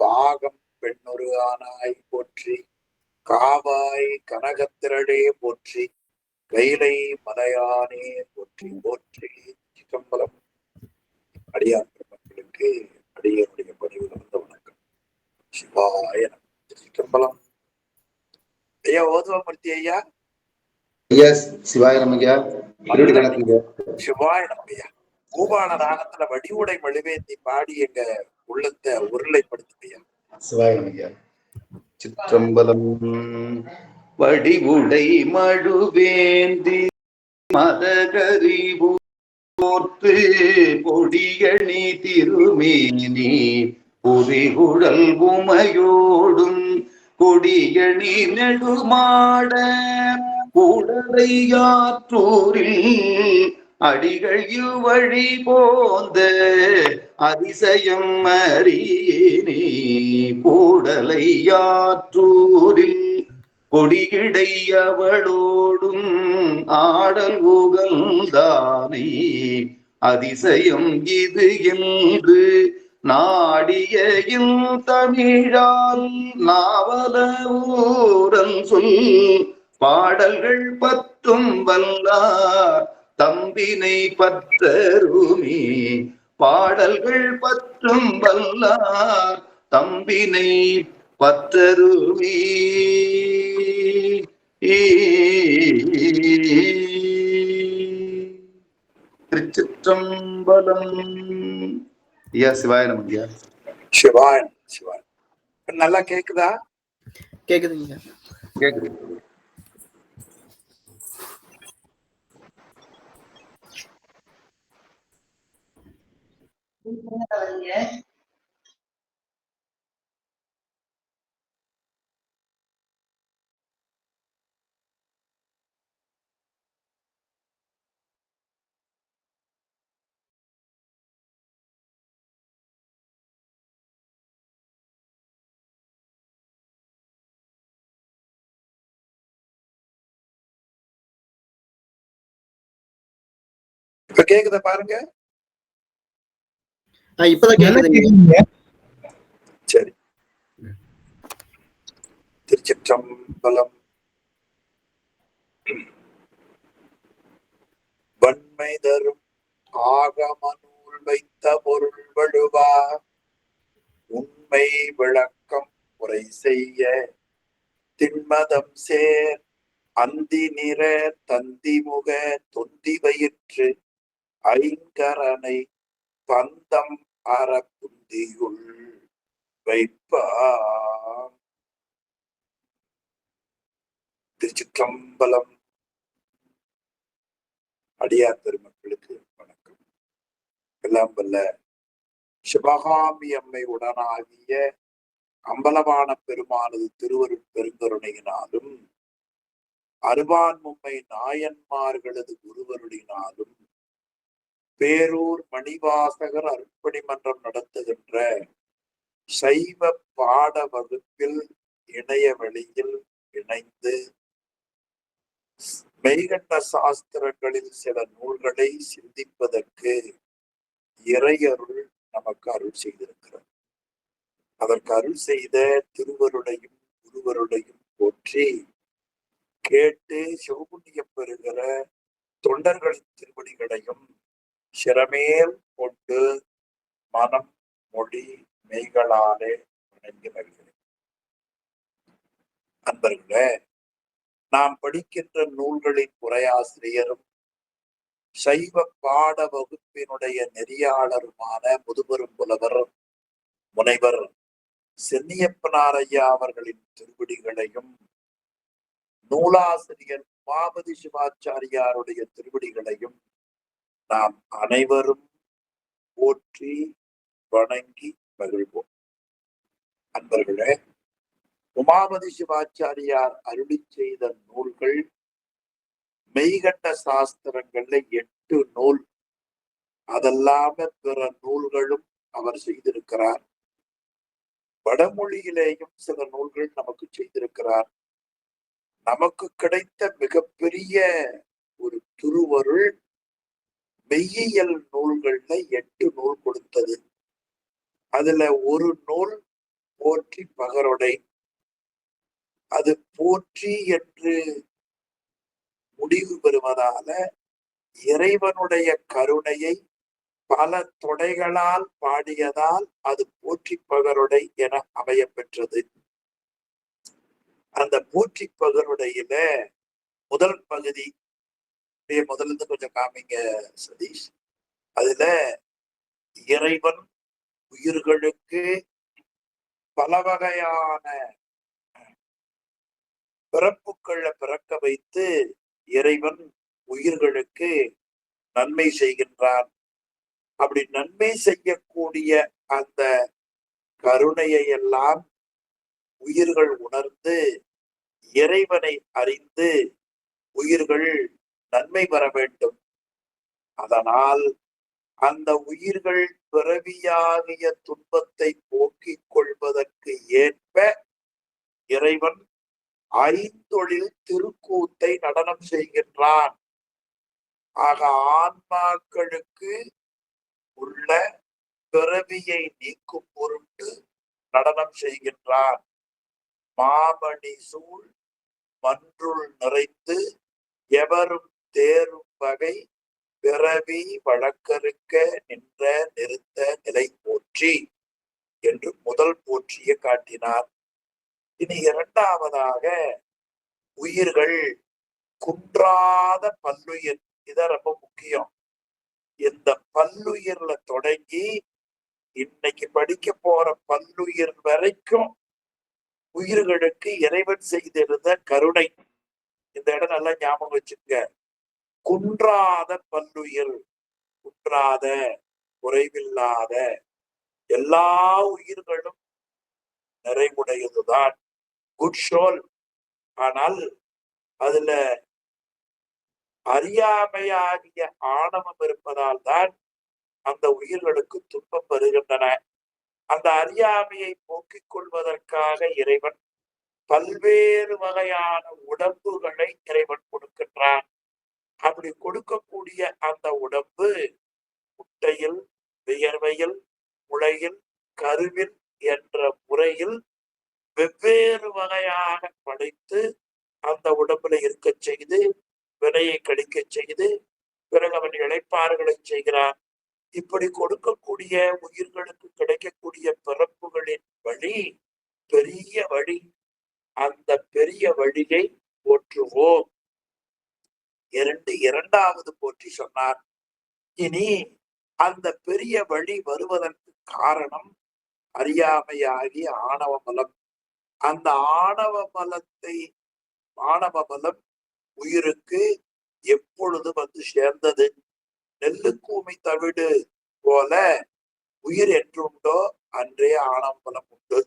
பாகம் பெண்ணொரு ஆனாய் போற்றி, காவாய் கனகத்திரளே போற்றி, கைலை மலையானே போற்றி போற்றி. சிதம்பரம் அடியார் பெருமக்களுக்கு அடியனுடைய பணிவு நடந்த வணக்கம். சிவாய சிதம்பரம் ஐயா, ஓதுவமூர்த்தி ஐயா. சிவாய நமையா. சிவாய நமையா. பூபான ராகத்துல வடிவுடை மழுவேந்தி பாடி எங்க உள்ளத்தை உருளைப்படுத்துமையா. சிவாய நமையா. சிற்றம்பலம். வடிவுடை மழுவேந்தி மதகரி போர்த்து பொடியணி திருமேனி பொறிகுழல் உமையோடும் கொடியணி நெடுமாட கூடலையாற்றூரில் அடிகள் இவ்வழி போந்த அதிசயம் அறியேனே. கூடலையாற்றூரில் கொடிகிடை அவளோடும் ஆடல் உகழ்ந்தானே. அதிசயம் இது என்று நாடிய தமிழால் நாவல ஊரன் சொல் பாடல்கள் பத்தும் வல்லார் தம்பினை பற்றருமே. பாடல்கள் பற்றும் வல்லார் தம்பினை பற்றருமே. திருச்சிற்றம்பலம். ஐயா சிவாய நமக்கு. சிவாய சிவாய. நல்லா கேக்குதா? கேக்குதுங்க. கேக்குது. இப்ப கேக்குத பாருங்க. இப்பதான் கேக்குதுங்க. சரி. திருச்சிற்றம்பலம். வன்மை தரும் ஆகமநூல் வைத்த பொருள் வழுவா உண்மை விளக்கம் உரை செய்ய திண்மதம் சேர் அந்தி நிற தந்திமுக தொந்தி வயிற்று ஐங்கரனை பந்தம் அறக்குந்தியுள் வைப்பாம். திருச்சிற்றம்பலம். அடியார் பெருமக்களுக்கு வணக்கம். எல்லாம் வல்ல சிவகாமி அம்மை உடனாகிய அம்பலவான பெருமானது திருவருட் பெருங்கருணையினாலும் அருவான்மும்மை நாயன்மார்களது குருவருளினாலும் பேரூர் மணிவாசகர் அருட்பணி மன்றம் நடத்துகின்ற சைவ பாட வகுப்பில் இணைய வழியில் இணைந்து மெய்கண்ட சாஸ்திரங்களில் சில நூல்களை சிந்திப்பதற்கு இறையருள் நமக்கு அருள் செய்திருக்கிறார். அதற்கு அருள் செய்த திருவருளையும் குருவருளையும் போற்றி கேட்டு சிவபுண்ணியம் பெறுகிற தொண்டர்களின் திருவடிகளையும் சிரமேல் கொண்டு மனம் மொழி மெய்களாலே வணங்கி வருகிறேன். அன்பர்களே, நாம் படிக்கின்ற நூல்களின் உரையாசிரியரும் சைவ பாட வகுப்பினுடைய நெறியாளருமான முதுபெரும் புலவர் முனைவர் சென்னியப்பனார் ஐயா அவர்களின் திருவடிகளையும் நூலாசிரியர் உமாபதி சிவாச்சாரியாருடைய திருவடிகளையும் நாம் அனைவரும் போற்றி வணங்கி மகிழ்வோம். அன்பர்களே, உமாபதி சிவாச்சாரியார் அருளி செய்த நூல்கள் மெய்கண்ட சாஸ்திரங்கள்ல 8 நூல். அதல்லாம பிற நூல்களும் அவர் செய்திருக்கிறார். வடமொழியிலேயும் சில நூல்கள் நமக்கு செய்திருக்கிறார். நமக்கு கிடைத்த மிகப்பெரிய ஒரு திருவருள் மெய்யியல் நூல்கள்ல 8 நூல் கொடுத்தது. அதுல ஒரு நூல் போற்றி பகரொடை. அது போற்றி என்று முடிவு பெறுவதால இறைவனுடைய கருணையை பல தொடைகளால் பாடியதால் அது போற்றி பகருடை என அமைய பெற்றது. அந்த போற்றி பகருடையில முதல் பகுதி முதல்ல இருந்து கொஞ்சம் காமிங்க சதீஷ். அதுல இறைவன் உயிர்களுக்கு பல வகையான பிறப்புக்களை பிறக்க வைத்து இறைவன் உயிர்களுக்கு நன்மை செய்கின்றான். அப்படி நன்மை செய்யக்கூடிய அந்த கருணையை எல்லாம் உயிர்கள் உணர்ந்து இறைவனை அறிந்து உயிர்கள் நன்மை பெற வேண்டும். அதனால் அந்த உயிர்கள் பிறவியாகிய துன்பத்தை போக்கிக் கொள்வதற்கு ஏற்ப இறைவன் ஐந்தொழில் திருக்கூத்தை நடனம் செய்கின்றான். ஆக ஆன்மாக்களுக்கு உள்ள பிறவியை நீக்கும் பொருட்டு நடனம் செய்கின்றான். மாமணி சூழ் மன்றுள் நிறைந்து எவரும் தேரும் வகை பிறவி வழக்கறுக்க நின்ற நிறுத்த நிலை போற்றி என்று முதல் போற்றியை காட்டினார். இனி இரண்டாவதாக உயிர்கள் குன்றாத பல்லுயிர். இத ரொம்ப முக்கியம். இந்த பல்லுயிர்ல தொடங்கி இன்னைக்கு படிக்க போற பல்லுயிர் வரைக்கும் உயிர்களுக்கு இறைவன் செய்திருந்த கருணை. இந்த இடம் நல்லா ஞாபகம் வச்சுக்க. குன்றாத பல்லுயிர், குன்றாத குறைவில்லாத எல்லா உயிர்களும் நிறைவுடையதுதான், குட் ஷோல். ஆனால் அதுல அறியாமையாகிய ஆணவம் இருப்பதால் தான் அந்த உயிர்களுக்கு துன்பம் வருகின்றன. அந்த அறியாமையை போக்கிக் கொள்வதற்காக இறைவன் பல்வேறு வகையான உடம்புகளை இறைவன் கொடுக்கின்றான். அப்படி கொடுக்கக்கூடிய அந்த உடம்பு முட்டையில், வியர்வையில், முளையில், கருவில் என்ற முறையில் வெவ்வேறு வகையாக படைத்து அந்த உடம்புல இருக்க செய்து வினையை கழிக்க செய்து பிறகு அவன் இளைப்பாறுகளை செய்கிறான். இப்படி கொடுக்கக்கூடிய உயிர்களுக்கு கிடைக்கக்கூடிய பிறப்புகளின் வழி பெரிய வழி. அந்த பெரிய வழியை போற்றுவோம். இரண்டாவது போற்றி சொன்னார். இனி அந்த பெரிய வழி வருவதற்கு காரணம் அறியாமையாகிய ஆணவ மலம். அந்த ஆணவ மலம் உயிருக்கு எப்பொழுது வந்து சேர்ந்தது? நெல்லுக்கூமி தவிடு போல உயிர் என்றுண்டோ அன்றே ஆணவ மலம் உண்டு.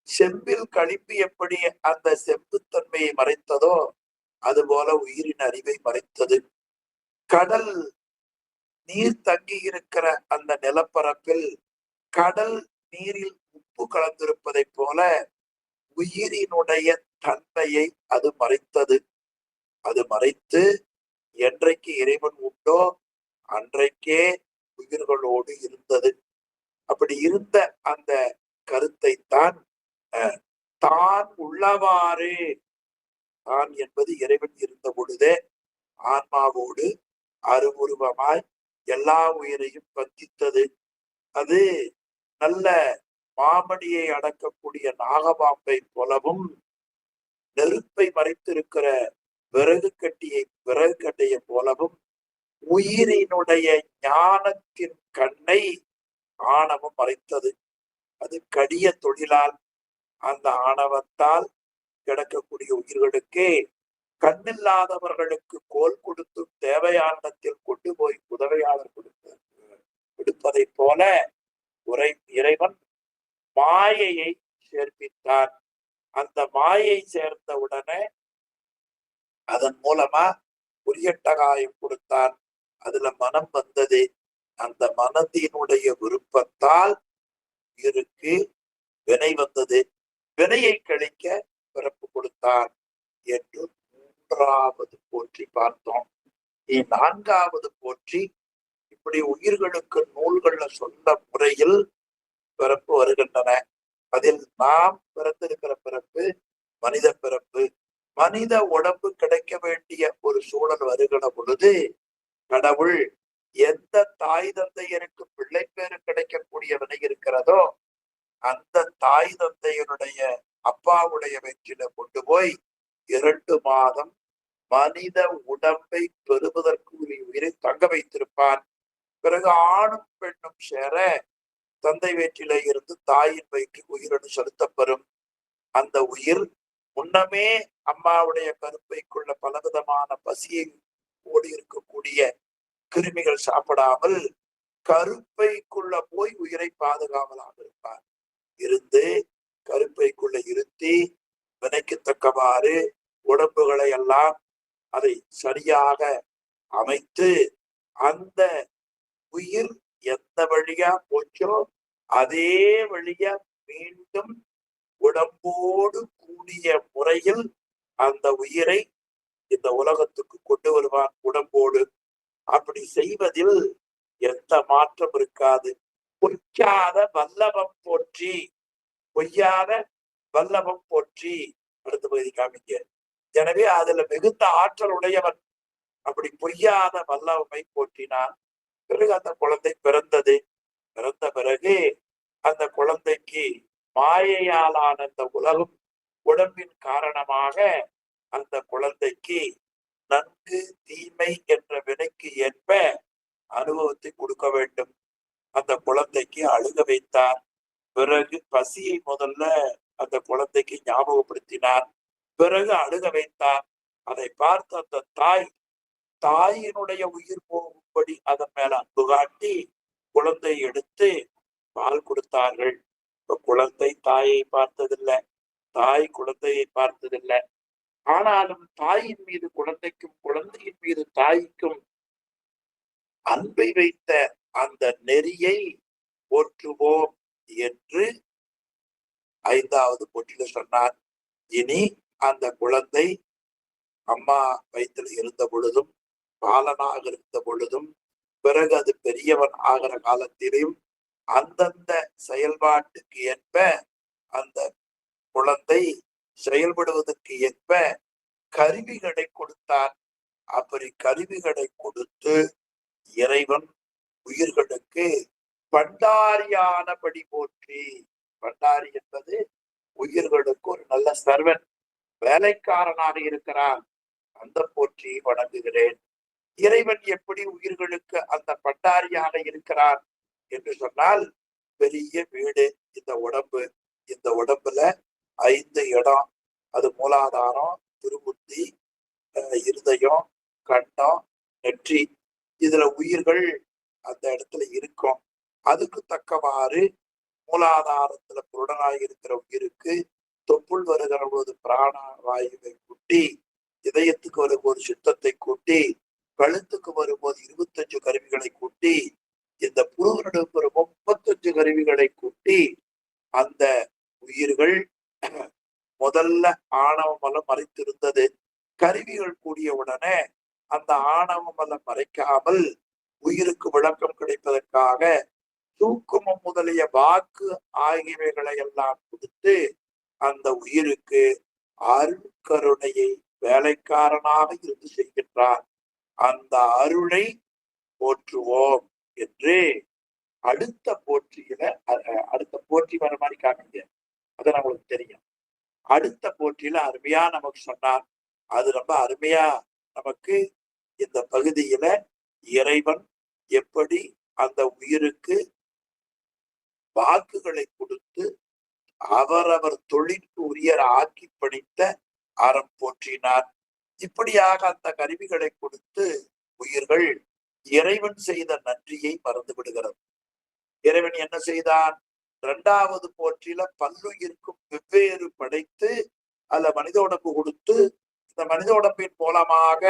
செம்பில் களிப்பு எப்படி அந்த செம்புத்தன்மையை மறைத்ததோ அதுபோல உயிரின் அறிவை மறைத்தது. கடல் நீர் தங்கி இருக்கிற அந்த நிலப்பரப்பில் கடல் நீரில் உப்பு கலந்திருப்பதை போல உயிரினுடைய தன்மையை அது மறைத்தது. அது மறைத்து என்றைக்கு இறைவன் உண்டோ அன்றைக்கே உயிர்களோடு இருந்தது. அப்படி இருந்த அந்த கருத்தை தான் தான் உள்ளவாறு, தான் என்பது இறைவன் இருந்த பொழுதே ஆன்மாவோடு அருவுருவமாய் எல்லா உயிரையும் பந்தித்தது. அது நல்ல மாமணியை அடக்கக்கூடிய நாகபாம்பை போலவும் நெருப்பை மறைத்திருக்கிற விறகு கட்டையை போலவும் உயிரினுடைய ஞானத்தின் கண்ணை ஆணவம் மறைத்தது. அது கடிய தொழிலால் அந்த ஆணவத்தால் கிடக்கக்கூடிய உயிர்களுக்கே கண்ணில்லாதவர்களுக்கு கோல் கொடுத்து தேவையானத்தில் கொண்டு போய் உதவியாளர் கொடுப்பதை போல இறைவன் மாயையை சேர்ப்பித்தார். அந்த மாயை சேர்ந்த உடனே அதன் மூலமா உரியட்டகாயம் கொடுத்தார். அதுல மனம் வந்தது. அந்த மனத்தினுடைய விருப்பத்தால் உயிருக்கு வினை வந்தது. வினையை கழிக்க பிறப்பு கொடுத்தார் என்று மூன்றாவது போற்றி பார்த்தோம். நான்காவது போற்றி இப்படி உயிர்களுக்கு நூல்கள்ல சொன்ன முறையில் பிறப்பு வருகின்றன. அதில் நாம் பிறந்திருக்கிற பிறப்பு மனித பிறப்பு. மனித உடம்பு கிடைக்க வேண்டிய ஒரு சூழல் வருகிற பொழுது கடவுள் எந்த தாய் தந்தையருக்கு பிள்ளை பேரு கிடைக்கக்கூடிய வினை இருக்கிறதோ அந்த தாய் தந்தையருடைய அப்பாவுடைய வயிற்றில கொண்டு போய் 2 மாதம் மனித உடம்பை பெறுவதற்கு உயிரை தங்க வைத்திருப்பான். பிறகு ஆணும் பெண்ணும் சேர தந்தை வயிற்றில இருந்து தாயின் வயிற்றுக்கு உயிரணு செலுத்தப்பெறும். அந்த உயிர் முன்னமே அம்மாவுடைய கருப்பைக்குள்ள பலவிதமான பசியை ஓடி இருக்கக்கூடிய கிருமிகள் சாப்பிடாமல் கருப்பைக்குள்ள போய் உயிரை பாதுகாவலாக இருப்பார். இருந்து கருப்பைக்குள்ள இருத்தி வினைக்கு தக்கவாறு உடம்புகளை எல்லாம் அதை சரியாக அமைத்து அந்த உயிர் எந்த வழியா போச்சோ அதே வழியா மீண்டும் உடம்போடு கூடிய முறையில் அந்த உயிரை இந்த உலகத்துக்கு கொண்டு வருவான் உடம்போடு. அப்படி செய்வதில் எந்த மாற்றம் இருக்காது. பொய்யாத வல்லபம் போற்றி, பொய்யாத வல்லபம் போற்றி. அடுத்த பகுதி காமிக்க. எனவே அதுல மிகுந்த ஆற்றல் உடையவன். அப்படி பொய்யாத வல்லபமை போற்றினான். பிறகு அந்த குழந்தை பிறந்தது. பிறந்த பிறகு அந்த குழந்தைக்கு மாயையாலான அந்த உலகம் உடம்பின் காரணமாக அந்த குழந்தைக்கு நன்கு தீமை என்ற வினைக்கு ஏற்ப அனுபவத்தை கொடுக்க வேண்டும். அந்த குழந்தைக்கு அழுக வைத்தார். பிறகு பசியை முதல்ல அந்த குழந்தைக்கு ஞாபகப்படுத்தினார். பிறகு அழுக வைத்தார். அதை பார்த்து அந்த தாயினுடைய உயிர் போகும்படி அதன் மேல அன்பு காட்டி குழந்தை எடுத்து பால் கொடுத்தார்கள். இப்ப குழந்தை தாயை பார்த்ததில்லை, தாய் குழந்தையை பார்த்ததில்லை. ஆனாலும் தாயின் மீது குழந்தைக்கும் குழந்தையின் மீது தாய்க்கும் அன்பை வைத்த அந்த நெறியை போற்றுவோம் என்று 5வது போற்றில சொன்னார். இனி அந்த குழந்தை அம்மா வயிற்றில் இருந்த பொழுதும் பாலனாக இருந்த பொழுதும் பிறகு அது பெரியவன் ஆகிற காலத்திலும் அந்தந்த செயல்பாட்டுக்கு ஏற்ப அந்த குழந்தை செயல்படுவதற்கு ஏற்ப கருவிகளை கொடுத்தார். அப்படி கருவிகளை கொடுத்து இறைவன் உயிர்களுக்கு பண்டாரியானபடி போற்றி. பண்டாரி என்பது உயிர்களுக்கு ஒரு நல்ல சர்வன், வேலைக்காரனாக இருக்கிறான். அந்த போற்றி வணங்குகிறேன். இறைவன் எப்படி உயிர்களுக்கு அந்த பண்டாரியாக இருக்கிறான் என்று சொன்னால், பெரிய வீடு இந்த உடம்பு. இந்த உடம்புல 5 இடம். அது மூலாதாரம், திருமுத்தி, இருதயம், கண்டம், நெற்றி. இதுல உயிர்கள் அந்த இடத்துல இருக்கும். அதுக்கு தக்கவாறு மூலாதாரத்துல புருடனாய் இருக்கிற உயிருக்கு தொப்புள் வருகிற போது பிராண வாயுவை கூட்டி, இதயத்துக்கு வரும்போது சுத்தத்தை கூட்டி, கழுத்துக்கு வரும்போது 25 கருவிகளை கூட்டி, இந்த புருவனுக்கு 35 கருவிகளை கூட்டி அந்த உயிர்கள் முதல்ல ஆணவ மலம் மறைத்திருந்தது. கருவிகள் கூடிய உடனே அந்த ஆணவ மலம் மறைக்காமல் உயிருக்கு விளக்கம் கிடைப்பதற்காக தூக்கமும் முதலிய வாக்கு ஆகியவைகளை எல்லாம் கொடுத்து அந்த உயிருக்கு அருட்கருணையை வேலைக்காரனாக இருந்து செய்கின்றார். அந்த அருளை போற்றுவோம் என்று அடுத்த போற்றியில அடுத்த போற்றி வர மாதிரி காமிங்க. அது நம்மளுக்கு தெரியும். அடுத்த போற்றியில அருமையா நமக்கு சொன்னார். அது ரொம்ப அருமையா நமக்கு இந்த பகுதியில இறைவன் எப்படி அந்த உயிருக்கு வாக்குகளை கொடுத்து அவரவர் தொழிலுக்கு உரிய ஆக்கி பணித்த அறம் போற்றினார். இப்படியாக அந்த கருவிகளை கொடுத்து உயிர்கள் இறைவன் செய்த நன்றியை மறந்து விடுகிறது. இறைவன் என்ன செய்தான்? 2வது போற்றில பல்லுயிர்க்கும் வெவ்வேறு படைத்து அதுல மனித உடம்பு கொடுத்து இந்த மனித உடம்பின் மூலமாக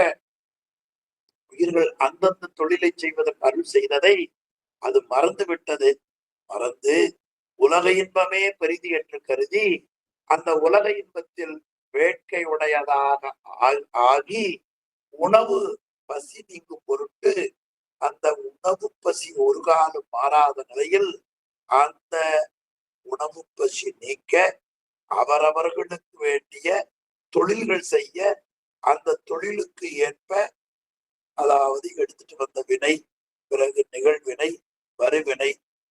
உயிர்கள் அந்தந்த தொழிலை செய்வதற்கு அருள் செய்ததை அது மறந்து விட்டது. மறந்து உலக இன்பமே பெரிது என்று கருதி அந்த உலக இன்பத்தில் வேட்கை உடையதாக ஆகி உணவு பசி நீங்கும் பொருட்டு அந்த உணவு பசி ஒரு காலம் மாறாத நிலையில் அந்த உணவு பசி நீக்க அவரவர்களுக்கு வேண்டிய தொழில்கள் செய்ய அந்த தொழிலுக்கு ஏற்ப, அதாவது எடுத்துட்டு வந்த வினை, பிறகு நிகழ்வினை, வருவினை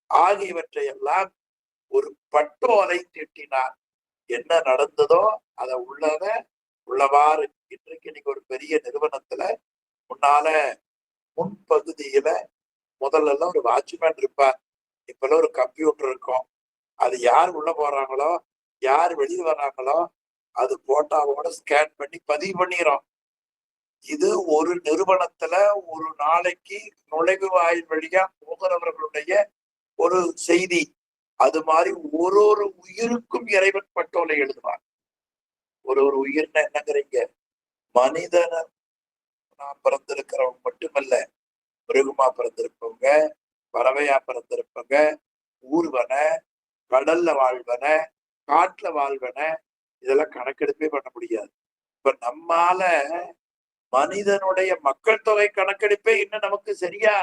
ஆகியவற்றை எல்லாம் ஒரு பட்டோலை தீட்டினார். என்ன நடந்ததோ அதை உள்ளவாறு. இன்றைக்கு நீங்க ஒரு பெரிய நிறுவனத்துல முன்னால முன்பகுதியில முதல்ல எல்லாம் ஒரு வாட்ச்மேன் இருப்பார். இப்பெல்லாம் ஒரு கம்ப்யூட்டர் இருக்கும். அது யார் உள்ள போறாங்களோ, யார் வெளியே வர்றாங்களோ, அது போட்டாவோட ஸ்கேன் பண்ணி பதிவு பண்ணிடும். இது ஒரு நிறுவனத்துல ஒரு நாளைக்கு நுழைவு வாயில் வழியா போகிறவர்களுடைய ஒரு செய்தி. அது மாதிரி ஒரு உயிருக்கும் இறைவன் பட்டோலை எழுதுவார். ஒரு உயிர்னா என்னங்கிறீங்க? மனிதன நான் பிறந்திருக்கிறவங்க மட்டுமல்ல, மிருகமா பிறந்திருப்பவங்க, பறவையா பிறந்திருப்பவங்க, ஊர்வன, கடல்ல வாழ்வன, காட்டுல வாழ்வன, இதெல்லாம் கணக்கெடுப்பே பண்ண முடியாது. இப்ப நம்மால மனிதனுடைய மக்கள் தொகை கணக்கெடுப்பே இன்னும் நமக்கு சரியா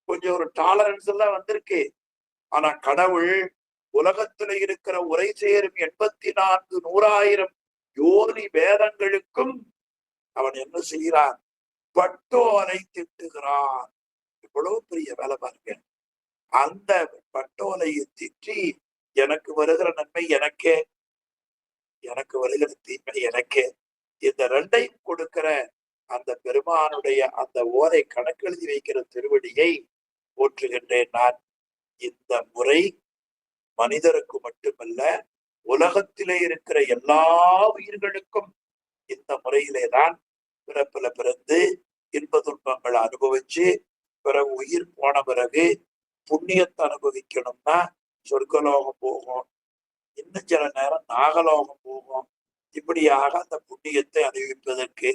கொஞ்சம் ஒரு டாலரன்ஸ் எல்லாம் வந்திருக்கு. ஆனா கடவுள் உலகத்துல இருக்கிற உரை சேரும் 84,100,000 யோனி வேதங்களுக்கும் அவன் என்ன செய்கிறான்? பட்டோலை திட்டுகிறான். இவ்வளவு பெரிய வேலை பாருங்க. அந்த பட்டோலையை திட்டி எனக்கு வருகிற நன்மை எனக்கே, எனக்கு வருகிற தீமை எனக்கே, இந்த ரெண்டையும் கொடுக்கிற அந்த பெருமானுடைய அந்த ஓரை கணக்கெழுதி வைக்கிற திருவடியை போற்றுகின்றேன் நான். இந்த முறை மனிதருக்கு மட்டுமல்ல, உலகத்திலே இருக்கிற எல்லா உயிர்களுக்கும் இந்த முறையிலேதான் பிறப்புல பிறந்து இன்ப துன்பங்களை அனுபவிச்சு, பிறகு உயிர் போன பிறகு புண்ணியத்தை அனுபவிக்கணும்னா சொர்க்கலோகம் போகும், இன்னும் சில நேரம் நாகலோகம் போகும். இப்படியாக அந்த புண்ணியத்தை அனுபவிப்பதற்கு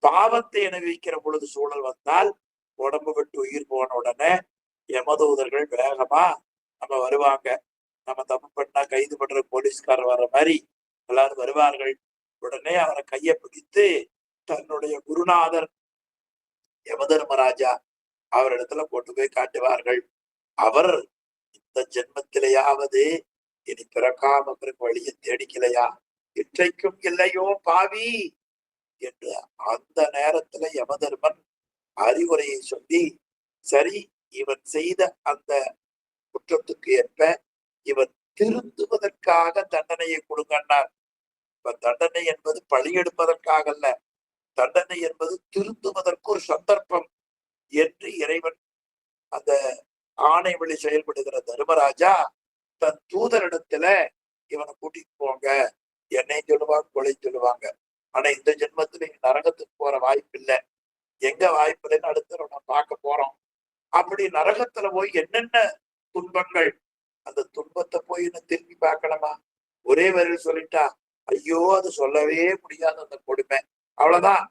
பாவத்தை அனுபவிக்கிற பொழுது சூழல் வந்தால், உடம்பு விட்டு உயிர் போன உடனே யமதூதர்கள் வேகமா நம்ம வருவாங்க. நம்ம தப்பு பண்ணா கைது பண்ற போலீஸ்காரர் வர்ற மாதிரி எல்லாரும் வருவார்கள். உடனே அவரை கையை பிடித்து தன்னுடைய குருநாதர் யமதர்மராஜா அவரிடத்துல கொண்டு போய் காட்டுவார்கள். அவர் இந்த ஜென்மத்திலேயாவது இனி பிறக்காம பிறகு வழியை தேடிக்கலையா, இன்றைக்கும் இல்லையோ பாவி என்று அந்த நேரத்துல யமதர்மன் அறிவுரையை சொல்லி, சரி இவன் செய்த அந்த குற்றத்துக்கு ஏற்ப இவன் திருந்துவதற்காக தண்டனையை கொடுங்கன்னார். இப்ப தண்டனை என்பது பழி எடுப்பதற்காக அல்ல, தண்டனை என்பது திருந்துவதற்கு ஒரு சந்தர்ப்பம் என்று இறைவன் அந்த ஆணை வழி செயல்படுகிற தர்மராஜா தன் தூதரிடத்துல இவனை கூட்டிட்டு போங்க, என்னையும் சொல்லுவாங்க, கொலை சொல்லுவாங்க. ஆனா இந்த ஜென்மத்துல நரகத்துக்கு போற வாய்ப்பு இல்லை. எங்க வாய்ப்பு இல்லைன்னு அடுத்த நம்ம பார்க்க போறோம். அப்படி நரகத்துல போய் என்னென்ன துன்பங்கள், அந்த துன்பத்தை போய் திரும்பி பார்க்கணுமா? ஒரே வரையில் சொல்லிட்டா ஐயோ அது சொல்லவே முடியாத அந்த கொடுமை. அவ்வளவுதான்.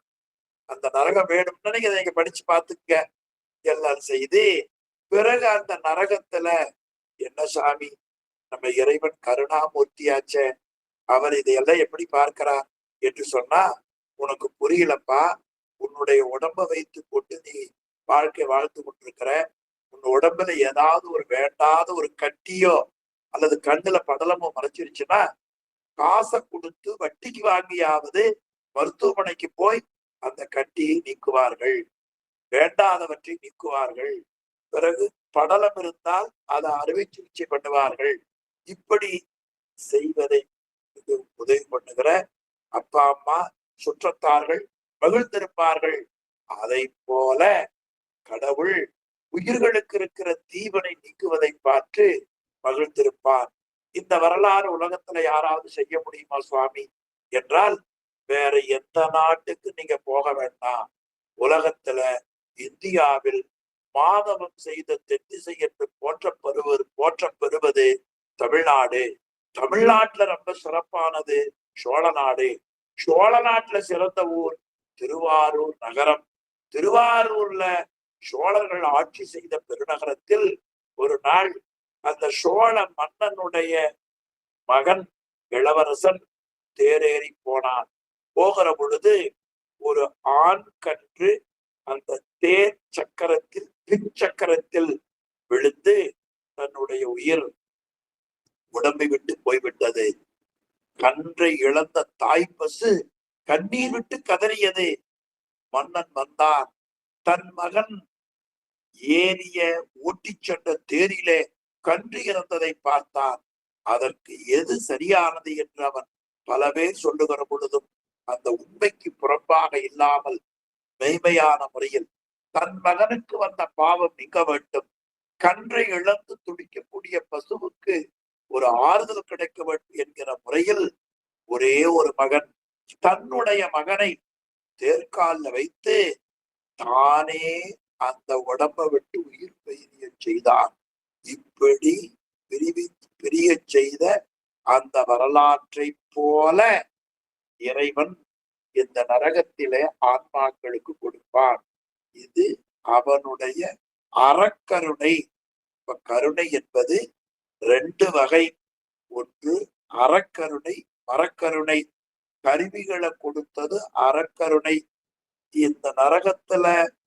அந்த நரகம் வேணும்னு நீங்க படிச்சு பார்த்துக்க எல்லாம் செய்து, பிறகு அந்த நரகத்துல என்ன சாமி, நம்ம இறைவன் கருணாமூர்த்தியாச்ச, அவர் இதையெல்லாம் எப்படி பார்க்கிறார் என்று சொன்னா, உனக்கு புரியலப்பா. உன்னுடைய உடம்ப வைத்து கொண்டு நீ வாழ்க்கை வாழ்த்து கொண்டிருக்கிற, உன் உடம்புல ஏதாவது ஒரு வேண்டாத ஒரு கட்டியோ அல்லது கண்ணுல படலமோ மறைச்சிருச்சுன்னா, காசை கொடுத்து வட்டிக்கு வாங்கியாவது மருத்துவமனைக்கு போய் அந்த கட்டியை நீக்குவார்கள், வேண்டாதவற்றை நீக்குவார்கள். பிறகு படலம் இருந்தால் அதை அறுவை சிகிச்சை பண்ணுவார்கள். இப்படி செய்வதை உதவி பண்ணுகிற அப்பா அம்மா சுற்றத்தார்கள் மகிழ்ந்திருப்பார்கள். அதை போல கடவுள் உயிர்களுக்கு இருக்கிற தீவனை நீக்குவதை பார்த்து மகிழ்ந்திருப்பார். இந்த வரலாறு உலகத்துல யாராவது செய்ய முடியுமா சுவாமி என்றால், வேற எந்த நாட்டுக்கு நீங்க போக வேண்டாம். உலகத்துல இந்தியாவில் மாதவம் செய்த தென்திசை என்று போற்றப்பெறுவது தமிழ்நாடு. தமிழ்நாட்டுல ரொம்ப சிறப்பானது சோழ நாடு. சோழ நாட்டுல சிறந்த ஊர் திருவாரூர் நகரம். திருவாரூர்ல சோழர்கள் ஆட்சி செய்த பெருநகரத்தில் ஒரு நாள் அந்த சோழ மன்னனுடைய மகன் இளவரசன் தேரேறி போனான். போகிற பொழுது ஒரு ஆண் கன்று அந்த தேர் சக்கரத்தில் பின் சக்கரத்தில் விழுந்து தன்னுடைய உயிர் உடம்பை விட்டு போய்விட்டது. கன்றை இழந்த தாய் பசு கண்ணீர் விட்டு கதறியது. மன்னன் வந்தான். தன் மகன் ஏறிய ஓட்டிச் சென்ற தேரிலே கன்று இறந்ததை பார்த்தான். அதற்கு எது சரியானது என்று அவன் பல பேர் சொல்லுகிற பொழுதும் அந்த உண்மைக்கு புறம்பாக இல்லாமல் மெய்மையான முறையில் தன் மகனுக்கு வந்த பாவம் நீங்க வேண்டும், கன்றை இழந்து துடிக்கக்கூடிய பசுவுக்கு ஒரு ஆறுதல் கிடைக்க வேண்டும் என்கிற முறையில் ஒரே ஒரு மகன் தன்னுடைய மகனை தேர்கால வைத்து தானே அந்த உடம்பை விட்டு உயிர் பெரிய செய்தான். இப்படி பிரிய செய்த அந்த வரலாற்றை போல இறைவன் இந்த நரகத்திலே ஆன்மாக்களுக்கு கொடுப்பான். இது அவனுடைய அறக்கருணை. இப்ப கருணை என்பது 2 வகை. ஒன்று அறக்கருணை, மரக்கருணை. கருவிகளை கொடுத்தது அறக்கருணை. இந்த நரகத்துல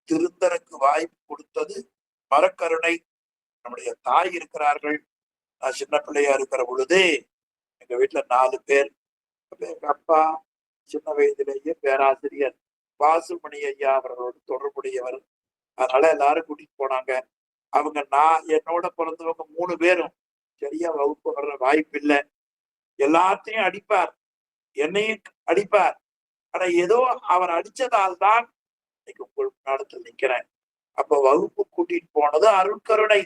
திருந்தனுக்கு வாய்ப்பு கொடுத்தது மரக்கருணை. நம்முடைய தாய் இருக்கிறார்கள். நான் சின்ன பிள்ளையா இருக்கிற பொழுது எங்க வீட்டுல 4 பேர். எங்க அப்பா சின்ன வயதிலேயே பேராசிரியர் வாசுமணி ஐயா அவர்களோடு தொடர்புடையவர். அதனால எல்லாரும் கூட்டிட்டு போனாங்க. அவங்க என்னோட பிறந்தவங்க 3 பேரும் சரியா வகுப்பு வர்ற வாய்ப்பு இல்லை. எல்லாத்தையும் அடிப்பார், என்னையும் அடிப்பார். ஆனா ஏதோ அவர் அடிச்சதால் தான் இன்னைக்கு உங்களுக்கு நடத்துல நிக்கிறேன். அப்ப வகுப்பு கூட்டிட்டு போனது அருட்கருணை.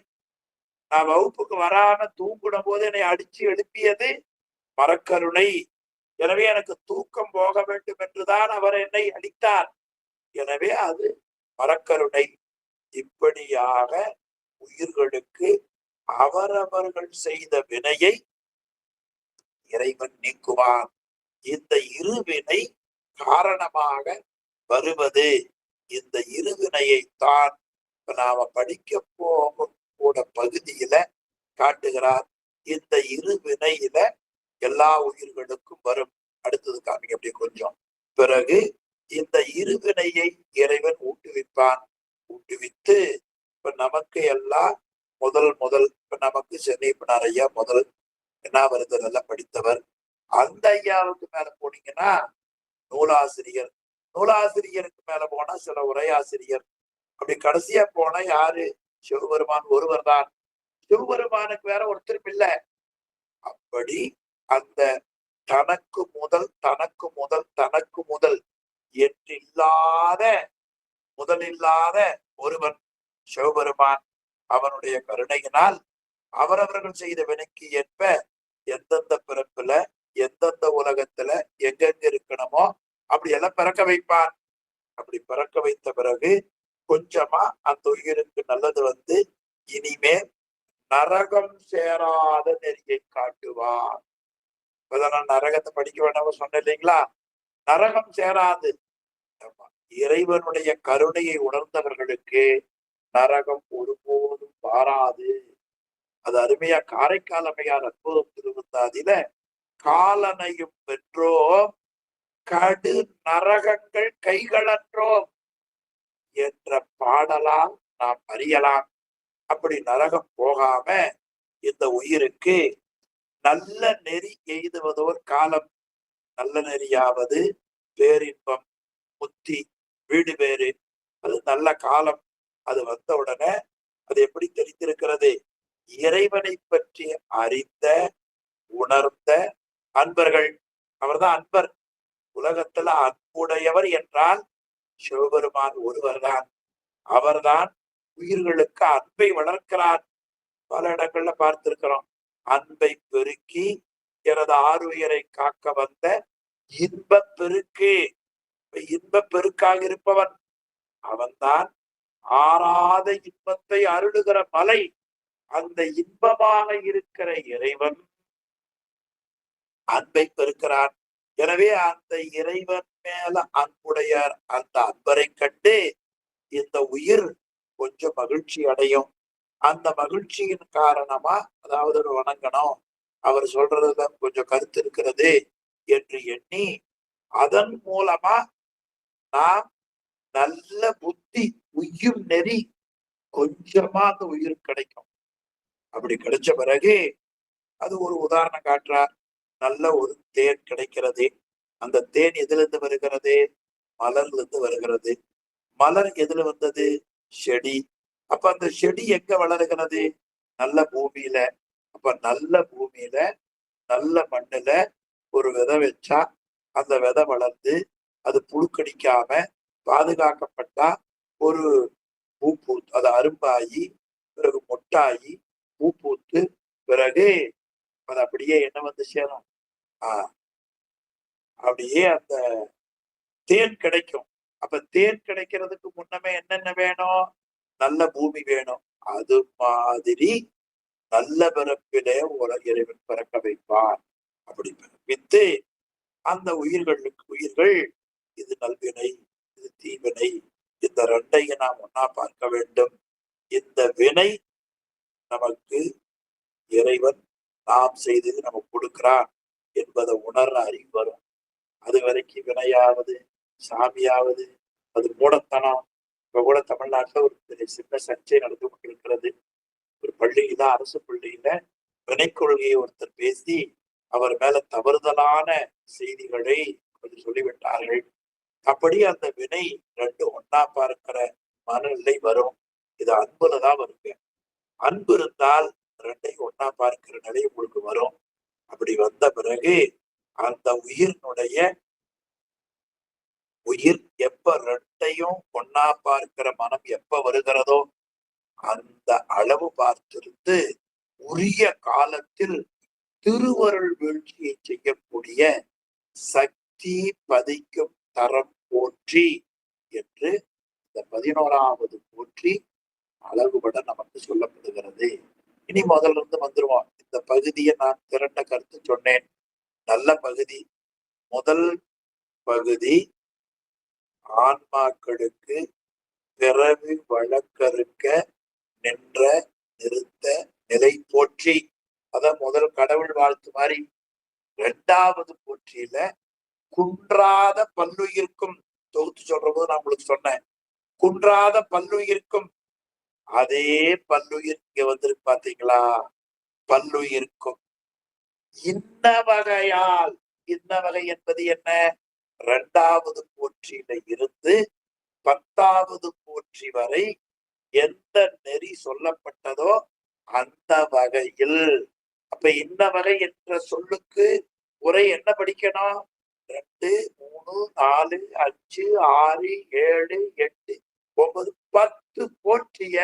நான் வகுப்புக்கு வராம தூங்கிடும் போது என்னை அடிச்சு எழுப்பியது மரக்கருணை. எனவே எனக்கு தூக்கம் போக வேண்டும் என்றுதான் அவர் என்னை அடித்தார். எனவே அது மரக்கருணை. இப்படியாக உயிர்களுக்கு அவரவர்கள் செய்த வினையை இறைவன் நீக்குவான். இந்த இருவினை காரணமாக வருவது. இந்த இருவினையைத்தான் நாம படிக்க போக பகுதியில காட்டுகிறார். இந்த இருவினையில எல்லா உயிர்களுக்கும் வரும். அடுத்தது காமிங்க அப்படியே கொஞ்சம். பிறகு இந்த இருவினையை இறைவன் ஊட்டுவிப்பான். ஊட்டுவித்து இப்ப நமக்கு எல்லாம் முதல் இப்ப நமக்கு சென்னைப்பனார் ஐயா முதல் என்ன வருது நல்லா படித்தவர். அந்த ஐயாவுக்கு மேல போனீங்கன்னா நூலாசிரியர், நூலாசிரியருக்கு மேல போனா சில உரையாசிரியர், அப்படி கடைசியா போனா யாரு? சிவபெருமான் ஒருவர் தான். சிவபெருமானுக்கு வேற ஒருத்தரும் இல்லை. அப்படி அந்த தனக்கு முதல் என்றில்லாத முதலில்லாத ஒருவன் சிவபெருமான். அவனுடைய கருணையினால் அவரவர்கள் செய்த வினைக்கு ஏற்ப எந்தெந்த பிறப்புல எந்தெந்த உலகத்துல எங்கெங்க இருக்கணுமோ அப்படி எல்லாம் பிறக்க வைப்பான். அப்படி பிறக்க வைத்த பிறகு கொஞ்சமா அந்த உயிருக்கு நல்லது வந்து இனிமேல் நரகம் சேராத நெறியை காட்டுவான். இப்பதான் நரகத்தை படிக்க வேண்டாம் சொன்ன இல்லைங்களா? நரகம் சேராது. இறைவனுடைய கருணையை உணர்ந்தவர்களுக்கு நரகம் ஒருபோதும் வாராது. அது அருமையா காரைக்கால் அம்மையார் அற்புதம் திருவந்தாதில காலனையும் பெற்றோம் கடு நரகங்கள் கைகளற்றோம் என்ற பாடலால் நாம் அறியலாம். அப்படி நரகம் போகாம இந்த உயிருக்கு நல்ல நெறி எய்துவதோர் காலம். நல்ல நெறியாவது பேரின்பம், முத்தி, வீடு பேரு, அது நல்ல காலம். அது வந்த உடனே அது எப்படி தெரிந்திருக்கிறது? இறைவனை பற்றி அறிந்த உணர்ந்த அன்பர்கள். அவர்தான் அன்பர். உலகத்துல அன்புடையவர் என்றால் சிவபெருமான் ஒருவர்தான். அவர்தான் உயிர்களுக்கு அன்பை வளர்க்கிறார். பல இடங்கள்ல பார்த்திருக்கிறோம். அன்பை பெருக்கி எனது ஆறுயிரை காக்க வந்த இன்ப பெருக்கு. இன்ப பெருக்காக இருப்பவன் அவன்தான். ஆறாத இன்பத்தை அருளுகிற மலை. அந்த இன்பமாக இருக்கிற இறைவன் அன்பை பெருக்கிறான். எனவே அந்த இறைவன் மேல அன்புடையார் அந்த அன்பரை கண்டு இந்த உயிர் கொஞ்சம் மகிழ்ச்சி அடையும். அந்த மகிழ்ச்சியின் காரணமா அதாவது ஒரு வணங்கணும், அவர் சொல்றதுல கொஞ்சம் கருத்து இருக்கிறது என்று எண்ணி அதன் மூலமா நாம் நல்ல புத்தி உய்யும் நெறி கொஞ்சமா அந்த உயிர் கிடைக்கும். அப்படி கிடைச்ச பிறகு அது ஒரு உதாரணம் காட்டுறார். நல்ல ஒரு தேன் கிடைக்கிறது. அந்த தேன் எதிலிருந்து வருகிறது? மலர்ல இருந்து வருகிறது. மலர் எதுல வந்தது? செடி. அப்ப அந்த செடி எங்க வளருகிறது? நல்ல பூமியில. அப்ப நல்ல பூமியில, நல்ல மண்ணுல ஒரு விதை வச்சா அந்த விதை வளர்ந்து அது புழுக்கடிக்காம பாதுகாக்கப்பட்டா ஒரு பூ பூத்து அது அரும்பாயி, பிறகு மொட்டாயி, பூ பூத்து, பிறகு அது அப்படியே என்ன வந்து சேரும்? அப்படியே அந்த தேன் கிடைக்கும். அப்ப தேன் கிடைக்கிறதுக்கு முன்னமே என்னென்ன வேணும்? நல்ல பூமி வேணும். அது மாதிரி நல்ல பிறப்பிலே ஒரு இறைவன் பிறக்க வைப்பார். அப்படி பிறப்பித்து அந்த உயிர்கள் இது நல்வினை, இது தீவினை, இந்த ரெண்டையும் நாம் ஒன்னா பார்க்க வேண்டும். இந்த வினை நமக்கு இறைவன் நாம் செய்தது நமக்கு கொடுக்கிறான் என்பதை உணர அறிவு வரும். அது வரைக்கும் வினையாவது சாமியாவது அது மூடத்தனம். இப்ப கூட தமிழ்நாட்டுல ஒரு சின்ன சர்ச்சை நடந்து கொண்டிருக்கிறது. ஒரு பள்ளியில, அரசு பள்ளியில வினை கொள்கையை ஒருத்தர் பேசி அவர் மேல தவறுதலான செய்திகளை சொல்லிவிட்டார்கள். அப்படி அந்த வினை ரெண்டும் ஒன்னா பார்க்கிற மனநிலை வரும். இது அன்புலதான் வருங்க. அன்பு இருந்தால் ரெண்டையும் ஒன்னா பார்க்கிற நிலை உங்களுக்கு வரும். அப்படி வந்த பிறகு அந்த உயிர் எப்ப ரெண்டையும் ஒன்னா பார்க்கிற மனம் எப்ப வருகிறதோ அந்த அளவு பார்த்திருந்து உரிய காலத்தில் திருவருள் வீழ்ச்சியை செய்யக்கூடிய சக்தி பதிக்கும் தரம் போற்றி என்று இந்த 11வது போற்றி அழகுபட நமக்கு சொல்லப்படுகிறது. இனி முதல்ல இருந்து வந்துருவோம். இந்த பகுதியை நான் திரண்ட கருத்து சொன்னேன். நல்ல பகுதி. முதல் பகுதி ஆன்மாக்களுக்கு பிறவி வழக்கறுக்க நின்ற நிறுத்த நிலை போற்றி. அதான் முதல் கடவுள் வாழ்த்து மாதிரி. 2வது போற்றியில குன்றாத பல்லுயிர்க்கும் தொகுத்து சொல்ற போது நான் உங்களுக்கு சொன்னேன். குன்றாத பல்லுயிர்க்கும் அதே பல்லுயிர் இங்க வந்திருக்கு பாத்தீங்களா? பல்லுயிர்க்கும் இன்ன வகையால். இன்ன வகை என்பது என்ன? 2வது போற்றியில இருந்து 10வது போற்றி வரை எந்த நெறி சொல்லப்பட்டதோ அந்த வகையில். அப்ப இந்த வகை என்ற சொல்லுக்கு உரை என்ன படிக்கணும்? 2, 3, 4, 5, 6, 7, 8, 9, 10 போற்றிய